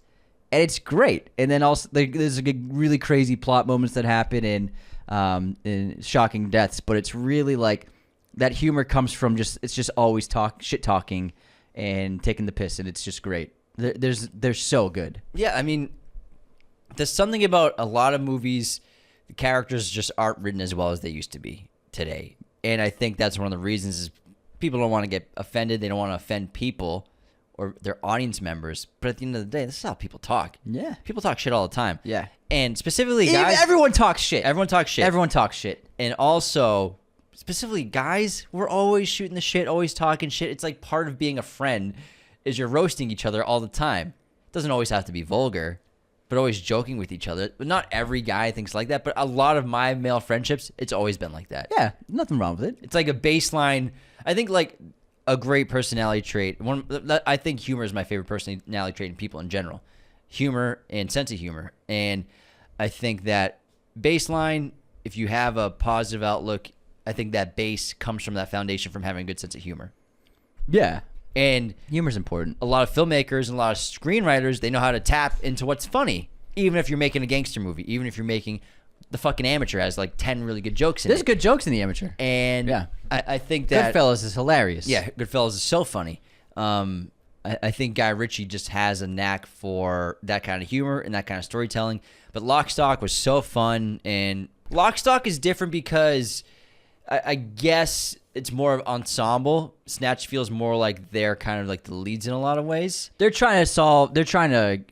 And it's great. And then also there's like really crazy plot moments that happen and shocking deaths. But it's really like that humor comes from it's just always shit talking and taking the piss. And it's just great. They're so good. Yeah, I mean, there's something about a lot of movies the characters just aren't written as well as they used to be today. And I think that's one of the reasons is people don't want to get offended. They don't want to offend people or their audience members. But at the end of the day, this is how people talk. Yeah. People talk shit all the time. Yeah. And specifically guys. Everyone talks shit. Everyone talks shit. Everyone talks shit. And also, specifically guys, we're always shooting the shit, always talking shit. It's like part of being a friend is you're roasting each other all the time. It doesn't always have to be vulgar, but always joking with each other. But not every guy thinks like that. But a lot of my male friendships, it's always been like that. Yeah, nothing wrong with it. It's like a baseline. I think like a great personality trait. I think humor is my favorite personality trait in people in general. Humor and sense of humor. And I think that baseline, if you have a positive outlook, I think that base comes from that foundation from having a good sense of humor. Yeah. And humor's important. A lot of filmmakers and a lot of screenwriters, they know how to tap into what's funny. Even if you're making a gangster movie, even if you're making The fucking Amateur has like 10 really good jokes in There's it. good jokes in The Amateur. And yeah. I think that Goodfellas is hilarious. Yeah, Goodfellas is so funny. I think Guy Ritchie just has a knack for that kind of humor and that kind of storytelling. But Lock, Stock was so fun. And Lock, Stock is different because I guess it's more of ensemble. Snatch feels more like they're kind of like the leads in a lot of ways. They're trying to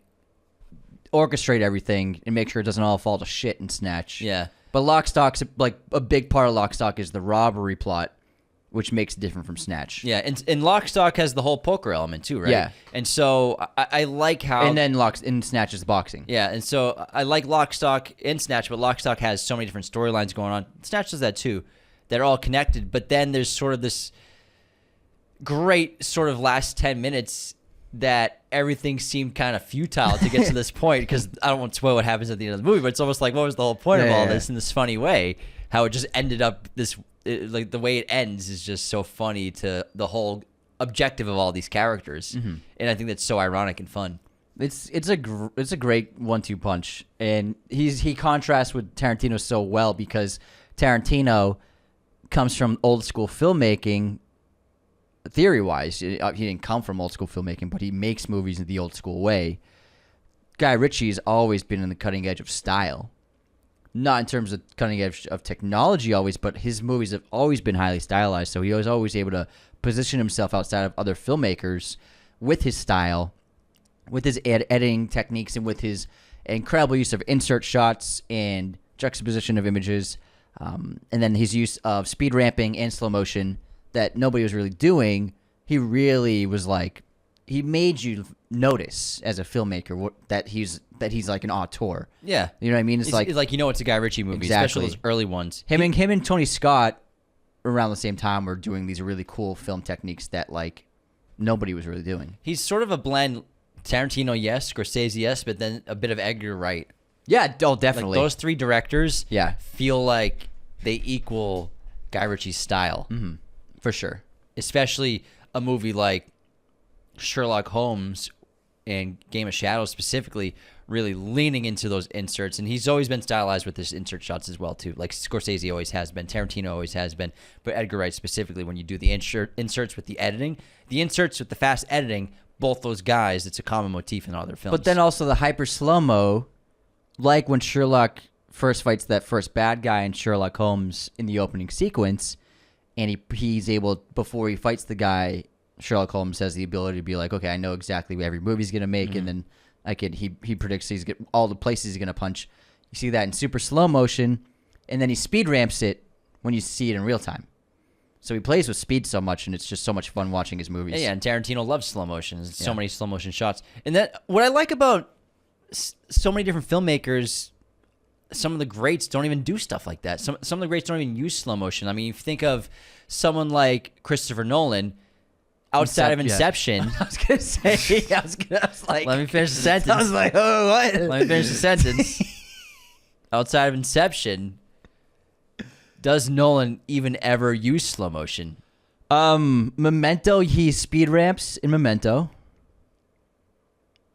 orchestrate everything and make sure it doesn't all fall to shit in Snatch. Yeah. But Lock, Stock's like a big part of Lock, Stock is the robbery plot, which makes it different from Snatch. Yeah, and Lock, Stock has the whole poker element too, right? Yeah. And so I like how... And then Snatch is boxing. Yeah, and so I like Lock, Stock and Snatch, but Lock, Stock has so many different storylines going on. Snatch does that too. They're all connected, but then there's sort of this great sort of last 10 minutes that everything seemed kind of futile to get to this point, because I don't want to spoil what happens at the end of the movie, but it's almost like, what was the whole point of all this in this funny way? How it just ended up like the way it ends is just so funny to the whole objective of all these characters. Mm-hmm. And I think that's so ironic and fun. It's a great 1-2 punch, and he contrasts with Tarantino so well, because Tarantino comes from old school filmmaking. Theory-wise, he didn't come from old school filmmaking, but he makes movies in the old school way. Guy Ritchie's always been in the cutting edge of style. Not in terms of cutting edge of technology always, but his movies have always been highly stylized, so he was always able to position himself outside of other filmmakers with his style, with his editing techniques, and with his incredible use of insert shots and juxtaposition of images, and then his use of speed ramping and slow motion that nobody was really doing. He really was like, he made you notice as a filmmaker that he's like an auteur. Yeah, you know what I mean. It's like it's a Guy Ritchie movie, especially those early ones. Him and Tony Scott around the same time were doing these really cool film techniques that like nobody was really doing. He's sort of a blend. Tarantino, yes. Scorsese, yes. But then a bit of Edgar Wright. Yeah, definitely. Like those three directors, yeah, feel like they equal Guy Ritchie's style. Mm-hmm. For sure. Especially a movie like Sherlock Holmes and Game of Shadows specifically, really leaning into those inserts. And he's always been stylized with his insert shots as well, too. Like Scorsese always has been. Tarantino always has been. But Edgar Wright specifically, when you do the inserts with the editing, the inserts with the fast editing, both those guys, it's a common motif in all their films. But then also the hyper slow-mo, like when Sherlock first fights that first bad guy in Sherlock Holmes in the opening sequence, and he's able, before he fights the guy, Sherlock Holmes has the ability to be like, okay, I know exactly what every movie he's going to make, and then he predicts all the places he's going to punch. You see that in super slow motion, and then he speed ramps it when you see it in real time. So he plays with speed so much, and it's just so much fun watching his movies. Yeah, and Tarantino loves slow motion. There's so many slow motion shots. And that what I like about so many different filmmakers, some of the greats don't even do stuff like that. Some of the greats don't even use slow motion. I mean, if you think of someone like Christopher Nolan, outside of Inception. I was going to say, I was like... Let me finish the sentence. I was like, oh, what? Let me finish the sentence. Outside of Inception, does Nolan even ever use slow motion? Memento, he speed ramps in Memento.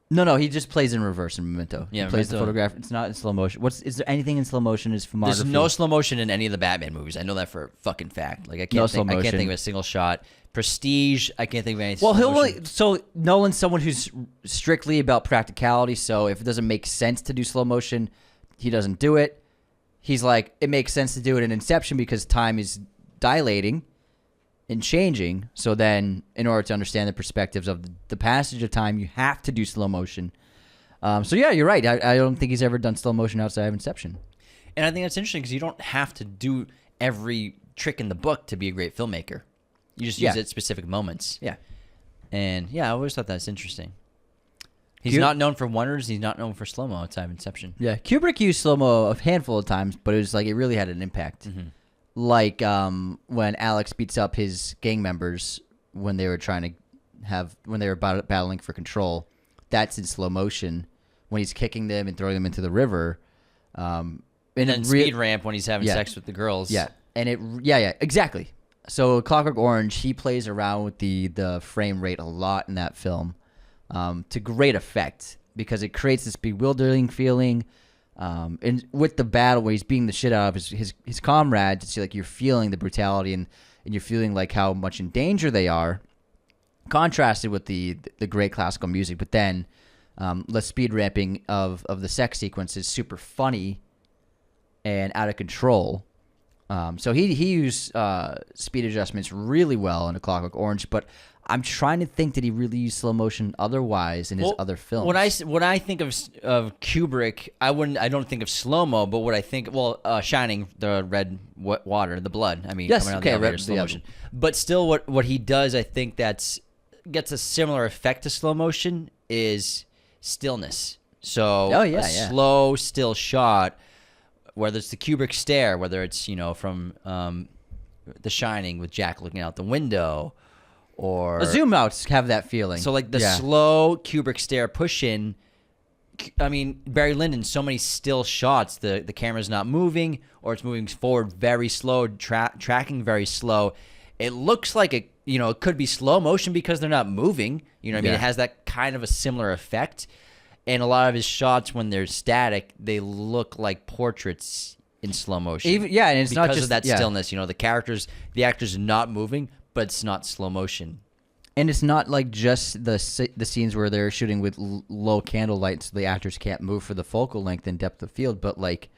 No, he just plays in reverse in Memento. Yeah, he plays the photograph. It's not in slow motion. Is there anything in slow motion? Is filmography? There's no slow motion in any of the Batman movies. I know that for a fucking fact. Like I can't think of a single shot. Prestige, I can't think of anything. Well, so Nolan's someone who's strictly about practicality. So if it doesn't make sense to do slow motion, he doesn't do it. he's like, it makes sense to do it in Inception because time is dilating and changing. So then, in order to understand the perspectives of the passage of time, you have to do slow motion. So yeah, you're right. I don't think he's ever done slow motion outside of Inception. And I think that's interesting because you don't have to do every trick in the book to be a great filmmaker. You just use it at specific moments. Yeah. And yeah, I always thought that's interesting. He's not known for wonders. He's not known for slow-mo outside of Inception. Yeah, Kubrick used slow-mo a handful of times, but it was like it really had an impact. Mm-hmm. Like when Alex beats up his gang members when they were battling for control. That's in slow motion when he's kicking them and throwing them into the river. And then speed ramp when he's having sex with the girls. Yeah, and exactly. So Clockwork Orange, he plays around with the frame rate a lot in that film. To great effect because it creates this bewildering feeling. And with the battle where he's beating the shit out of his comrades, it's like you're feeling the brutality and you're feeling like how much in danger they are, contrasted with the great classical music. But then the speed ramping of the sex sequence is super funny and out of control. So he used speed adjustments really well in A Clockwork Orange, but I'm trying to think, did he really use slow motion otherwise in his other films? When I think of Kubrick, I don't think of slow mo, but what I think, Shining, the red water, the blood. I mean, coming out of the elevator, slow motion. But still, what he does, I think gets a similar effect to slow motion is stillness. So slow, still shot. Whether it's the Kubrick stare, whether it's from The Shining with Jack looking out the window. Or zoom outs have that feeling. So like the slow Kubrick stare push in. I mean, Barry Lyndon, so many still shots. The camera's not moving, or it's moving forward very slow, tracking very slow. It looks like it could be slow motion because they're not moving. You know what I mean? It has that kind of a similar effect. And a lot of his shots, when they're static, they look like portraits in slow motion. And it's not just of that stillness. The actors are not moving, but it's not slow motion. And it's not like just the scenes where they're shooting with low candlelight so the actors can't move for the focal length and depth of field, but like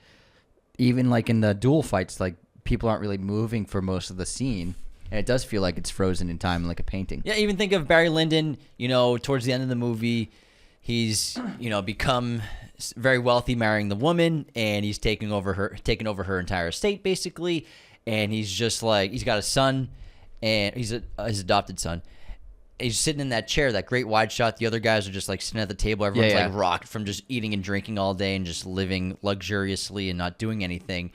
even like in the duel fights, like people aren't really moving for most of the scene. And it does feel like it's frozen in time like a painting. Yeah, even think of Barry Lyndon, towards the end of the movie, he's, become very wealthy, marrying the woman, and he's taking over her entire estate basically, and he's just like, he's got a son, and he's his adopted son. He's sitting in that chair, that great wide shot. The other guys are just like sitting at the table. Everyone's like rocked from just eating and drinking all day and just living luxuriously and not doing anything.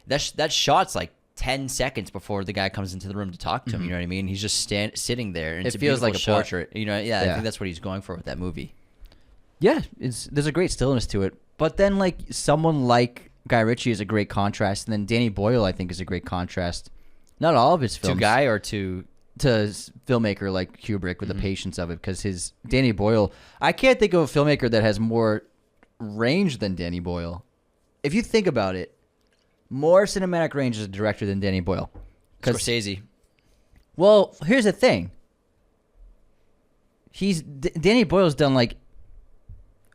That shot's like 10 seconds before the guy comes into the room to talk to him. You know what I mean? He's just sitting there. And it feels like a portrait. I think that's what he's going for with that movie. Yeah, there's a great stillness to it. But then like someone like Guy Ritchie is a great contrast, and then Danny Boyle I think is a great contrast. Not all of his films. To Guy or to filmmaker like Kubrick with the patience of it, because his Danny Boyle, I can't think of a filmmaker that has more range than Danny Boyle. If you think about it, more cinematic range as a director than Danny Boyle. Scorsese. Well, here's the thing. Danny Boyle's done like,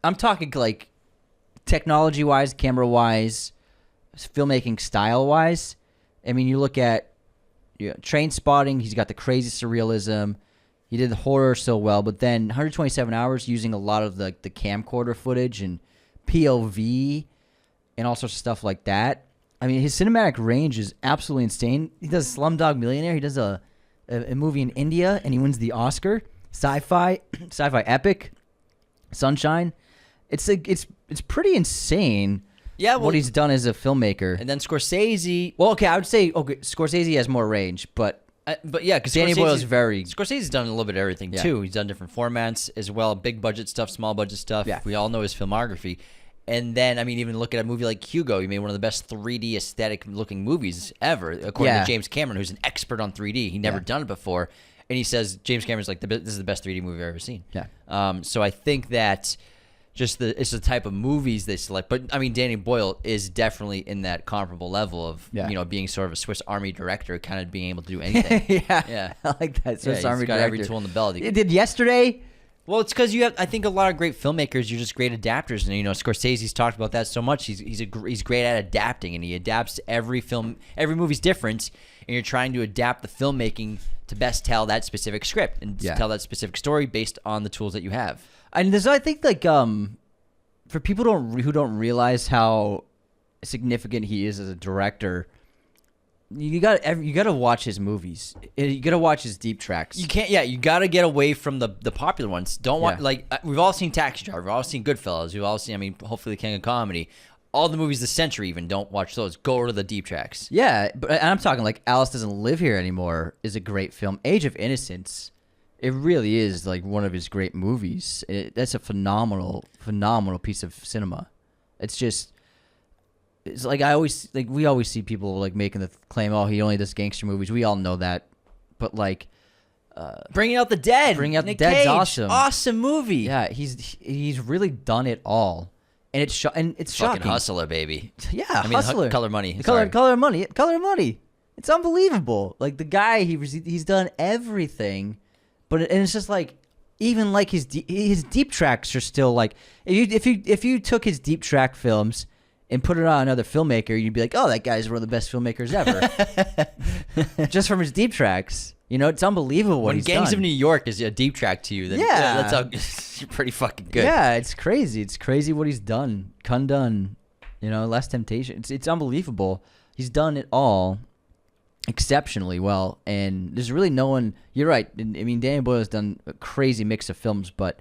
I'm talking like technology wise, camera wise, filmmaking style wise. I mean, you look at Train Spotting, he's got the crazy surrealism. He did the horror so well, but then 127 Hours using a lot of the camcorder footage and POV and all sorts of stuff like that. I mean, his cinematic range is absolutely insane. He does Slumdog Millionaire. He does a movie in India, and he wins the Oscar. Sci-fi epic, Sunshine. It's pretty insane. Yeah, what he's done as a filmmaker. And then Scorsese. Well, okay, I would say Scorsese has more range, but yeah, because Danny Boyle's very. Scorsese's done a little bit of everything too. He's done different formats as well, big budget stuff, small budget stuff. Yeah. We all know his filmography. And then, I mean, even look at a movie like Hugo. He made one of the best 3D aesthetic-looking movies ever, according to James Cameron, who's an expert on 3D. He never done it before, and he says James Cameron's like, this is the best 3D movie I've ever seen. Yeah. So I think that it's the type of movies they select. But I mean, Danny Boyle is definitely in that comparable level of being sort of a Swiss Army director, kind of being able to do anything. Yeah, I like that Swiss Army he's got director. every tool in the belt. He did Yesterday. Well, it's because you have, I think, a lot of great filmmakers. You're just great adapters, and Scorsese's talked about that so much. He's great at adapting, and he adapts to every film. Every movie's different, and you're trying to adapt the filmmaking to best tell that specific script and tell that specific story based on the tools that you have. And there's, I think, like for people who don't realize how significant he is as a director. You got to watch his movies. You got to watch his deep tracks. You can't. Yeah, you got to get away from the popular ones. Don't want we've all seen Taxi Driver. We've all seen Goodfellas. We've all seen. I mean, hopefully, The King of Comedy. All the movies this century. Even don't watch those. Go to the deep tracks. Yeah, but I'm talking like Alice Doesn't Live Here Anymore is a great film. Age of Innocence, it really is like one of his great movies. That's a phenomenal piece of cinema. It's like we always see people like making the claim, oh, he only does gangster movies. We all know that, but like, Bringing Out the Dead. Bringing Out the Nick Dead's Cage, awesome. Awesome movie. Yeah, he's really done it all, and it's Fucking shocking. Hustler, baby. Yeah, I mean, Hustler. Color Money. Color of Money. It's unbelievable. Like the guy, he's done everything, but it's just like even like his deep tracks are still like if you took his deep track films and put it on another filmmaker, you'd be like, oh, that guy's one of the best filmmakers ever. Just from his deep tracks. It's unbelievable what when he's Gangs done. of New York is a deep track to you, then that's you're pretty fucking good. Yeah, it's crazy. It's crazy what he's done. Kundun, Less Temptation. It's unbelievable. He's done it all exceptionally well, and there's really no one. You're right. I mean, Danny Boyle has done a crazy mix of films, but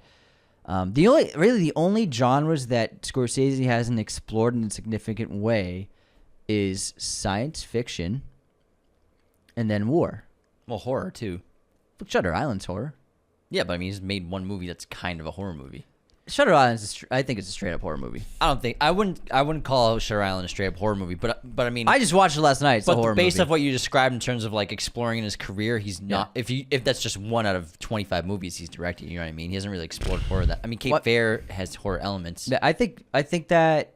the only genres that Scorsese hasn't explored in a significant way is science fiction and then war. Well, horror too. But Shutter Island's horror. Yeah, but I mean, he's made one movie that's kind of a horror movie. Shutter Island I think it's a straight up horror movie. I wouldn't call Shutter Island a straight up horror movie, but I mean, I just watched it last night. It's a horror movie. Based off what you described in terms of like exploring in his career, he's not. Yeah. If that's just one out of 25 movies he's directed, you know what I mean? He hasn't really explored horror. I mean, Cape Fear has horror elements. I think that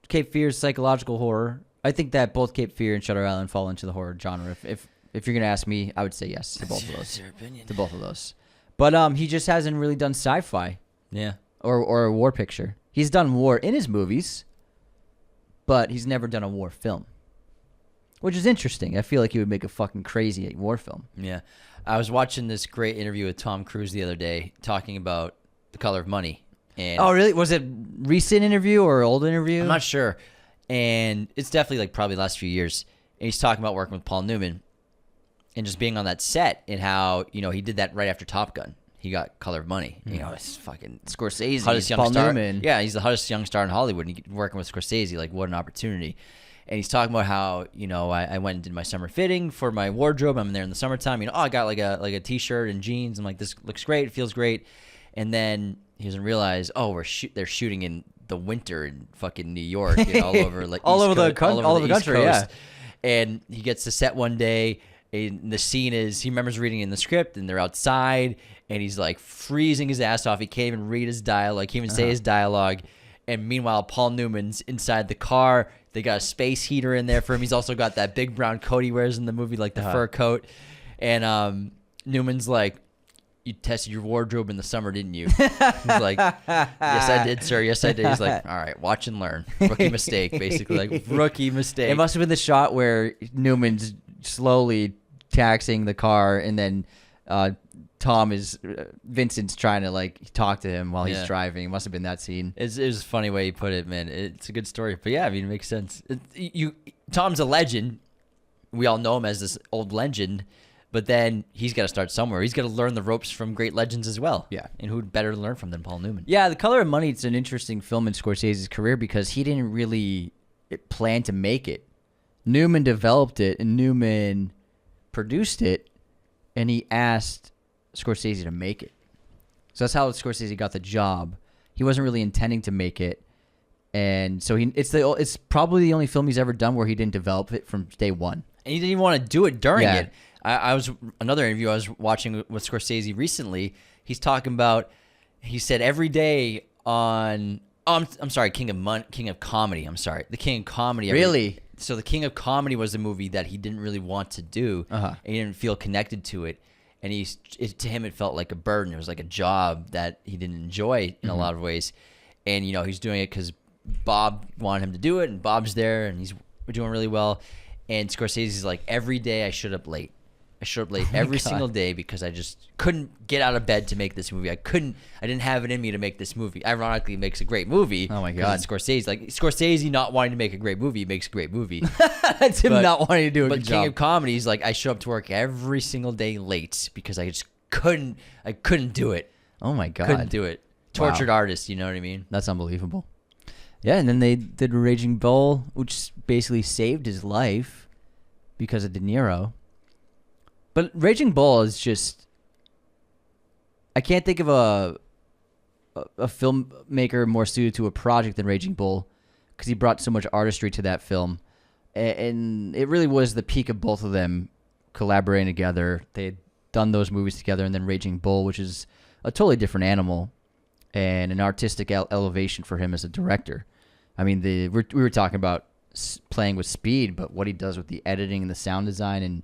Cape Fear is psychological horror. I think that both Cape Fear and Shutter Island fall into the horror genre. If you're gonna ask me, I would say yes to both of those. Your opinion. To both of those, but he just hasn't really done sci-fi. Yeah. Or a war picture. He's done war in his movies, but he's never done a war film, which is interesting. I feel like he would make a fucking crazy war film. Yeah. I was watching this great interview with Tom Cruise the other day talking about The Color of Money. And oh, really? Was it recent interview or old interview? I'm not sure. And it's definitely like probably the last few years. And he's talking about working with Paul Newman and just being on that set and how, he did that right after Top Gun. He got Color of Money. It's fucking Scorsese. Hottest young Paul star. Newman. Yeah, he's the hottest young star in Hollywood. And working with Scorsese, like what an opportunity. And he's talking about how I went and did my summer fitting for my wardrobe. I'm in there in the summertime. I got like a t-shirt and jeans. I'm like, this looks great. It feels great. And then he doesn't realize, they're shooting in the winter in fucking New York, all over like all over the country. Yeah. And he gets to set one day. And the scene is he remembers reading in the script, and they're outside, and he's like freezing his ass off. He can't even read his dialogue, can't even say his dialogue. And meanwhile, Paul Newman's inside the car. They got a space heater in there for him. He's also got that big brown coat he wears in the movie, like the fur coat. And Newman's like, "You tested your wardrobe in the summer, didn't you?" He's like, "Yes, I did, sir. Yes, I did." He's like, "All right, watch and learn. Rookie mistake, basically. Like rookie mistake." It must have been the shot where Newman's slowly taxing the car, and then Vincent's trying to like talk to him while he's driving. It must have been that scene. It was a funny way you put it, man. It's a good story, but yeah, I mean, it makes sense. Tom's a legend. We all know him as this old legend, but then he's got to start somewhere. He's got to learn the ropes from great legends as well. Yeah, and who'd better learn from than Paul Newman? Yeah, The Color of Money. It's an interesting film in Scorsese's career because he didn't really plan to make it. Newman developed it, and Newman produced it, and he asked Scorsese to make it. So that's how Scorsese got the job. He wasn't really intending to make it, and so it's probably the only film he's ever done where he didn't develop it from day one. And he didn't even want to do it during it. I was another interview I was watching with Scorsese recently. He's talking about, he said every day on I'm sorry, King of Comedy. I'm sorry, The King of Comedy. Really? So The King of Comedy was a movie that he didn't really want to do, and he didn't feel connected to it. and to him it felt like a burden. It was like a job that he didn't enjoy in a lot of ways, and he's doing it because Bob wanted him to do it, and Bob's there, and he's doing really well. And Scorsese's like, every day I showed up late. I showed up late every single day because I just couldn't get out of bed to make this movie. I didn't have it in me to make this movie. Ironically, it makes a great movie. Oh my God. Scorsese not wanting to make a great movie makes a great movie. That's him not wanting to do a good job. But King of Comedy is like, I show up to work every single day late because I just couldn't do it. Oh my God. Couldn't do it. Tortured artist, you know what I mean? That's unbelievable. Yeah, and then they did Raging Bull, which basically saved his life because of De Niro. But Raging Bull is just... I can't think of a filmmaker more suited to a project than Raging Bull because he brought so much artistry to that film. And it really was the peak of both of them collaborating together. They had done those movies together, and then Raging Bull, which is a totally different animal and an artistic elevation for him as a director. I mean, we were talking about playing with speed, but what he does with the editing and the sound design and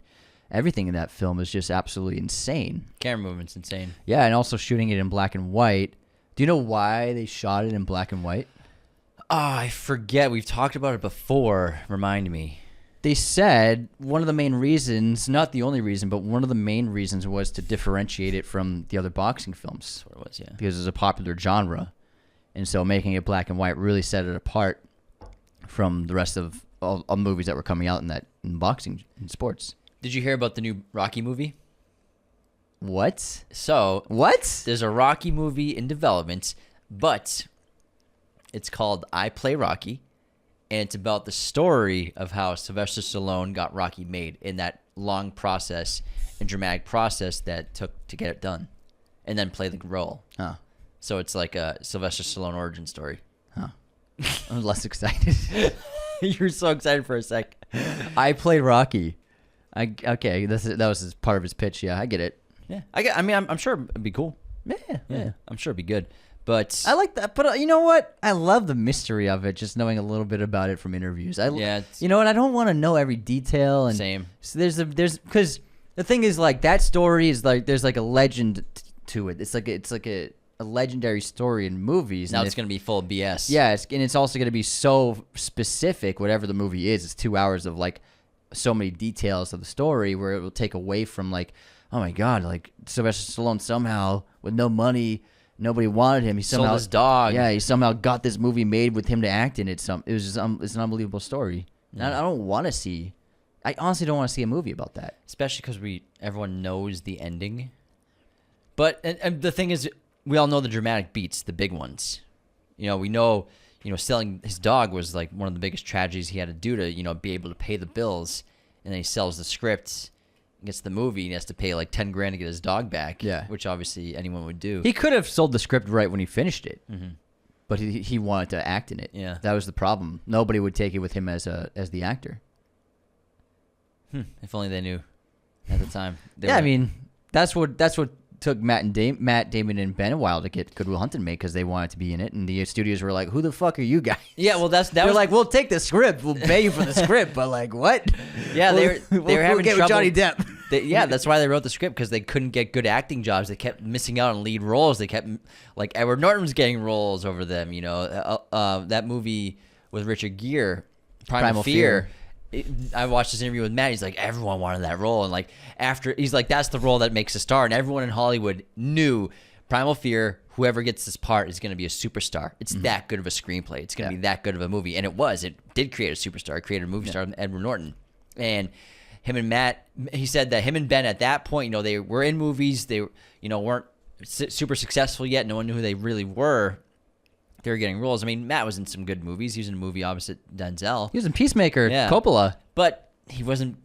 everything in that film is just absolutely insane. Camera movement's insane. Yeah, and also shooting it in black and white. Do you know why they shot it in black and white? Oh, I forget. We've talked about it before. Remind me. They said one of the main reasons, not the only reason, but one of the main reasons was to differentiate it from the other boxing films. That's what it was, yeah. Because it's a popular genre. And so making it black and white really set it apart from the rest of all movies that were coming out in boxing and sports. Did you hear about the new Rocky movie? What? So, what? There's a Rocky movie in development, but it's called I Play Rocky, and it's about the story of how Sylvester Stallone got Rocky made in that long process and dramatic process that took to get it done, and then play the role. Huh. So it's like a Sylvester Stallone origin story. Huh. I'm less excited. You were so excited for a sec. I Play Rocky. Okay, that was part of his pitch. Yeah, I get it. Yeah, I'm sure it'd be cool. Yeah. I'm sure it'd be good. But I like that. But you know what? I love the mystery of it. Just knowing a little bit about it from interviews. You know what? I don't want to know every detail. And same. So there's because the thing is like that story is like there's like a legend to it. It's like a legendary story in movies. Now it's going to be full of BS. Yeah, and it's also going to be so specific. Whatever the movie is, it's 2 hours of like so many details of the story where it will take away from like, oh my God, like Sylvester Stallone somehow with no money, nobody wanted him. He somehow sold his dog. Yeah, he somehow got this movie made with him to act in it. It was just it's an unbelievable story. Yeah. I don't want to see. I honestly don't want to see a movie about that, especially because everyone knows the ending. But and the thing is, we all know the dramatic beats, the big ones. We know. Selling his dog was like one of the biggest tragedies he had to do to, be able to pay the bills. And then he sells the script, gets the movie, and he has to pay like $10,000 to get his dog back. Yeah. Which obviously anyone would do. He could have sold the script right when he finished it, but he wanted to act in it. Yeah. That was the problem. Nobody would take it with him as the actor. If only they knew at the time. I mean, that's what took Matt, Damon, and Ben a while to get Good Will Hunting made because they wanted to be in it, and the studios were like, "Who the fuck are you guys?" Yeah, well, they're like, "We'll take the script, we'll pay you for the script," but like, what? Yeah, they were having trouble with Johnny Depp. That's why they wrote the script because they couldn't get good acting jobs. They kept missing out on lead roles. They kept like Edward Norton was getting roles over them. That movie with Richard Gere, Primal Fear. I watched this interview with Matt. He's like, everyone wanted that role, and like after he's like, that's the role that makes a star, and everyone in Hollywood knew Primal Fear. Whoever gets this part is going to be a superstar. It's that good of a screenplay. It's going to be that good of a movie, and it was. It did create a superstar. It created a movie star, Edward Norton, and him and Matt. He said that him and Ben at that point, they were in movies. They weren't super successful yet. No one knew who they really were. They were getting roles. I mean, Matt was in some good movies. He was in a movie opposite Denzel. He was in Peacemaker, Coppola. But he wasn't,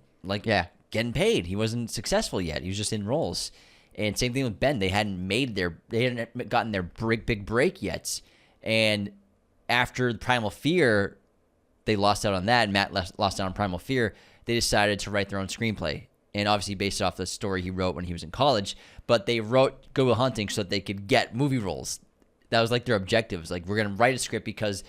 getting paid. He wasn't successful yet. He was just in roles. And same thing with Ben. They hadn't gotten their big break yet. And after Primal Fear, they lost out on that, and Matt lost out on Primal Fear. They decided to write their own screenplay. And obviously based off the story he wrote when he was in college. But they wrote Good Will Hunting so that they could get movie roles. That was like their objective. It was like, we're going to write a script because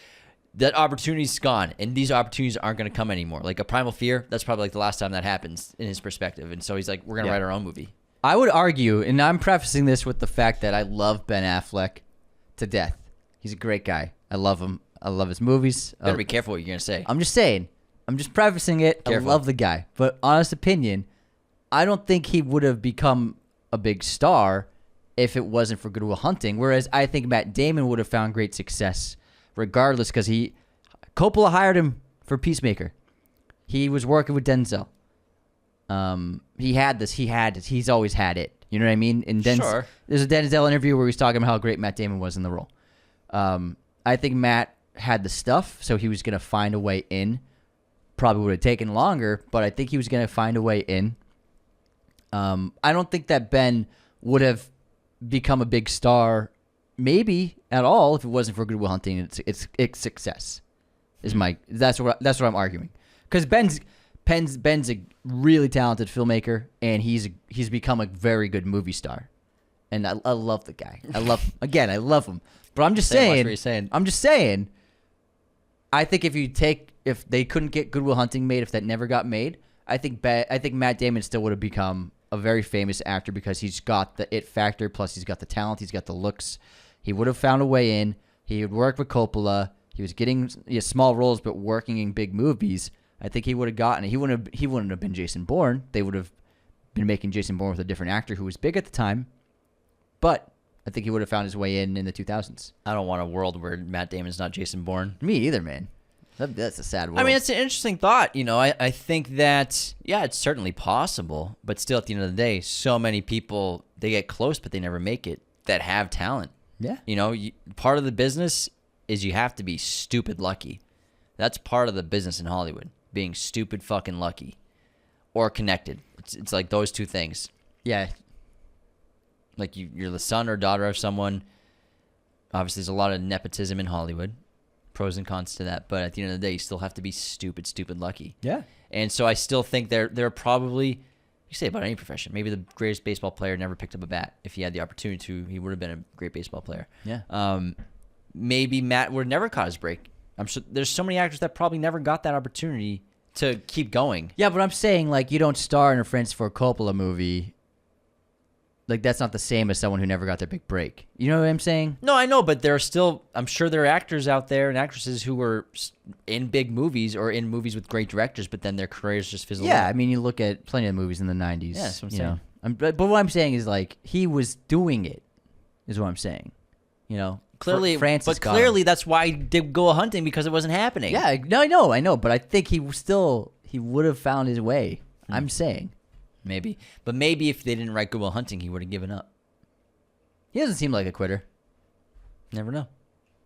that opportunity's gone, and these opportunities aren't going to come anymore. Like a Primal Fear, that's probably like the last time that happens in his perspective. And so he's like, we're going to write our own movie. I would argue, and I'm prefacing this with the fact that I love Ben Affleck to death. He's a great guy. I love him. I love his movies. Better be careful what you're gonna say. I'm just saying. I'm just prefacing it. Careful. I love the guy. But honest opinion, I don't think he would have become a big star if it wasn't for Good Will Hunting. Whereas I think Matt Damon would have found great success regardless, because Coppola hired him for Peacemaker. He was working with Denzel. He had this. He's always had it. You know what I mean? And Sure. There's a Denzel interview where he's talking about how great Matt Damon was in the role. I think Matt had the stuff, so he was going to find a way in. Probably would have taken longer, but I think he was going to find a way in. I don't think that Ben would have become a big star, maybe at all, if it wasn't for Good Will Hunting. It's success. That's what I'm arguing. Because Ben's a really talented filmmaker, and he's become a very good movie star. And I love the guy. I love him. But I'm just saying. I'm just saying. I think if they couldn't get Good Will Hunting made, if that never got made, I think Matt Damon still would have become a very famous actor because he's got the it factor. Plus, he's got the talent. He's got the looks. He would have found a way in. He would work with Coppola. He was getting small roles, but working in big movies. I think he would have gotten it. He wouldn't have been Jason Bourne. They would have been making Jason Bourne with a different actor who was big at the time. But I think he would have found his way in the 2000s. I don't want a world where Matt Damon's not Jason Bourne. Me either, man. That's a sad world. I mean, it's an interesting thought. You know, I think that, yeah, it's certainly possible. But still, at the end of the day, so many people, they get close, but they never make it, that have talent. Yeah. You know, part of the business is you have to be stupid lucky. That's part of the business in Hollywood, being stupid fucking lucky or connected. It's like those two things. Yeah. Like you're the son or daughter of someone. Obviously, there's a lot of nepotism in Hollywood. Pros and cons to that. But at the end of the day, you still have to be stupid lucky. Yeah. And so I still think there are probably, you say about any profession, maybe the greatest baseball player never picked up a bat. If he had the opportunity to, he would have been a great baseball player. Yeah. Maybe Matt would have never caught his break. I'm sure there's so many actors that probably never got that opportunity to keep going. Yeah, but I'm saying, like, you don't star in a Francis Ford Coppola movie. Like, that's not the same as someone who never got their big break. You know what I'm saying? No, I know, but there are still, I'm sure there are actors out there and actresses who were in big movies or in movies with great directors, but then their careers just fizzled out. Yeah, I mean, you look at plenty of movies in the 90s. Yeah, that's what I'm saying. But what I'm saying is, like, he was doing it, is what I'm saying. You know? Clearly, Francis but got clearly him. that's why he did go hunting, because it wasn't happening. Yeah, no, I know, but I think he would have found his way. I'm saying. Maybe. But maybe if they didn't write Good Will Hunting, he would have given up. He doesn't seem like a quitter. Never know. I'm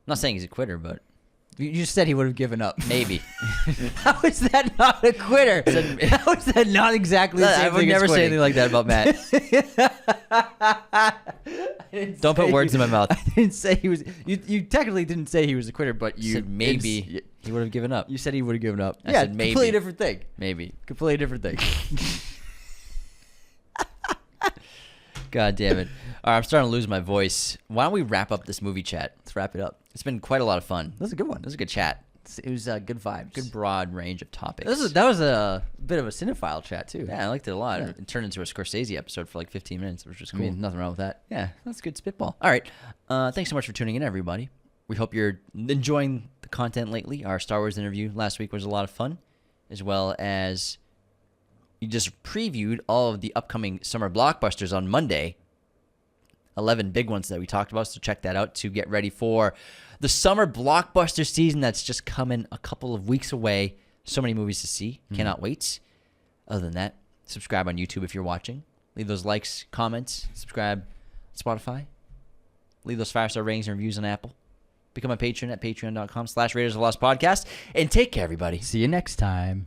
not saying he's a quitter, but You just said he would have given up. maybe. How is that not a quitter? How is that not exactly the same I would thing as never say quitting? anything like that about Matt. Don't put words in my mouth. I didn't say he was. You technically didn't say he was a quitter, but you said maybe he would have given up. You said he would have given up. I Yeah, said maybe. completely different thing. Maybe. Completely different thing. God damn it. All right, I'm starting to lose my voice. Why don't we wrap up this movie chat? Let's wrap it up. It's been quite a lot of fun. That was a good one. It was a good chat. It was good vibes. Good broad range of topics. That was a bit of a cinephile chat too. Yeah, I liked it a lot. Yeah. It turned into a Scorsese episode for like 15 minutes, which was I cool. mean, nothing wrong with that. Yeah, that's good spitball. All right. Thanks so much for tuning in, everybody. We hope you're enjoying the content lately. Our Star Wars interview last week was a lot of fun, as well as you just previewed all of the upcoming summer blockbusters on Monday. 11 big ones that we talked about, so check that out to get ready for the summer blockbuster season that's just coming a couple of weeks away. So many movies to see. Cannot wait. Other than that, subscribe on YouTube if you're watching. Leave those likes, comments, subscribe on Spotify. Leave those 5-star ratings and reviews on Apple. Become a patron at patreon.com/Raiders of the Lost Podcast. And take care, everybody. See you next time.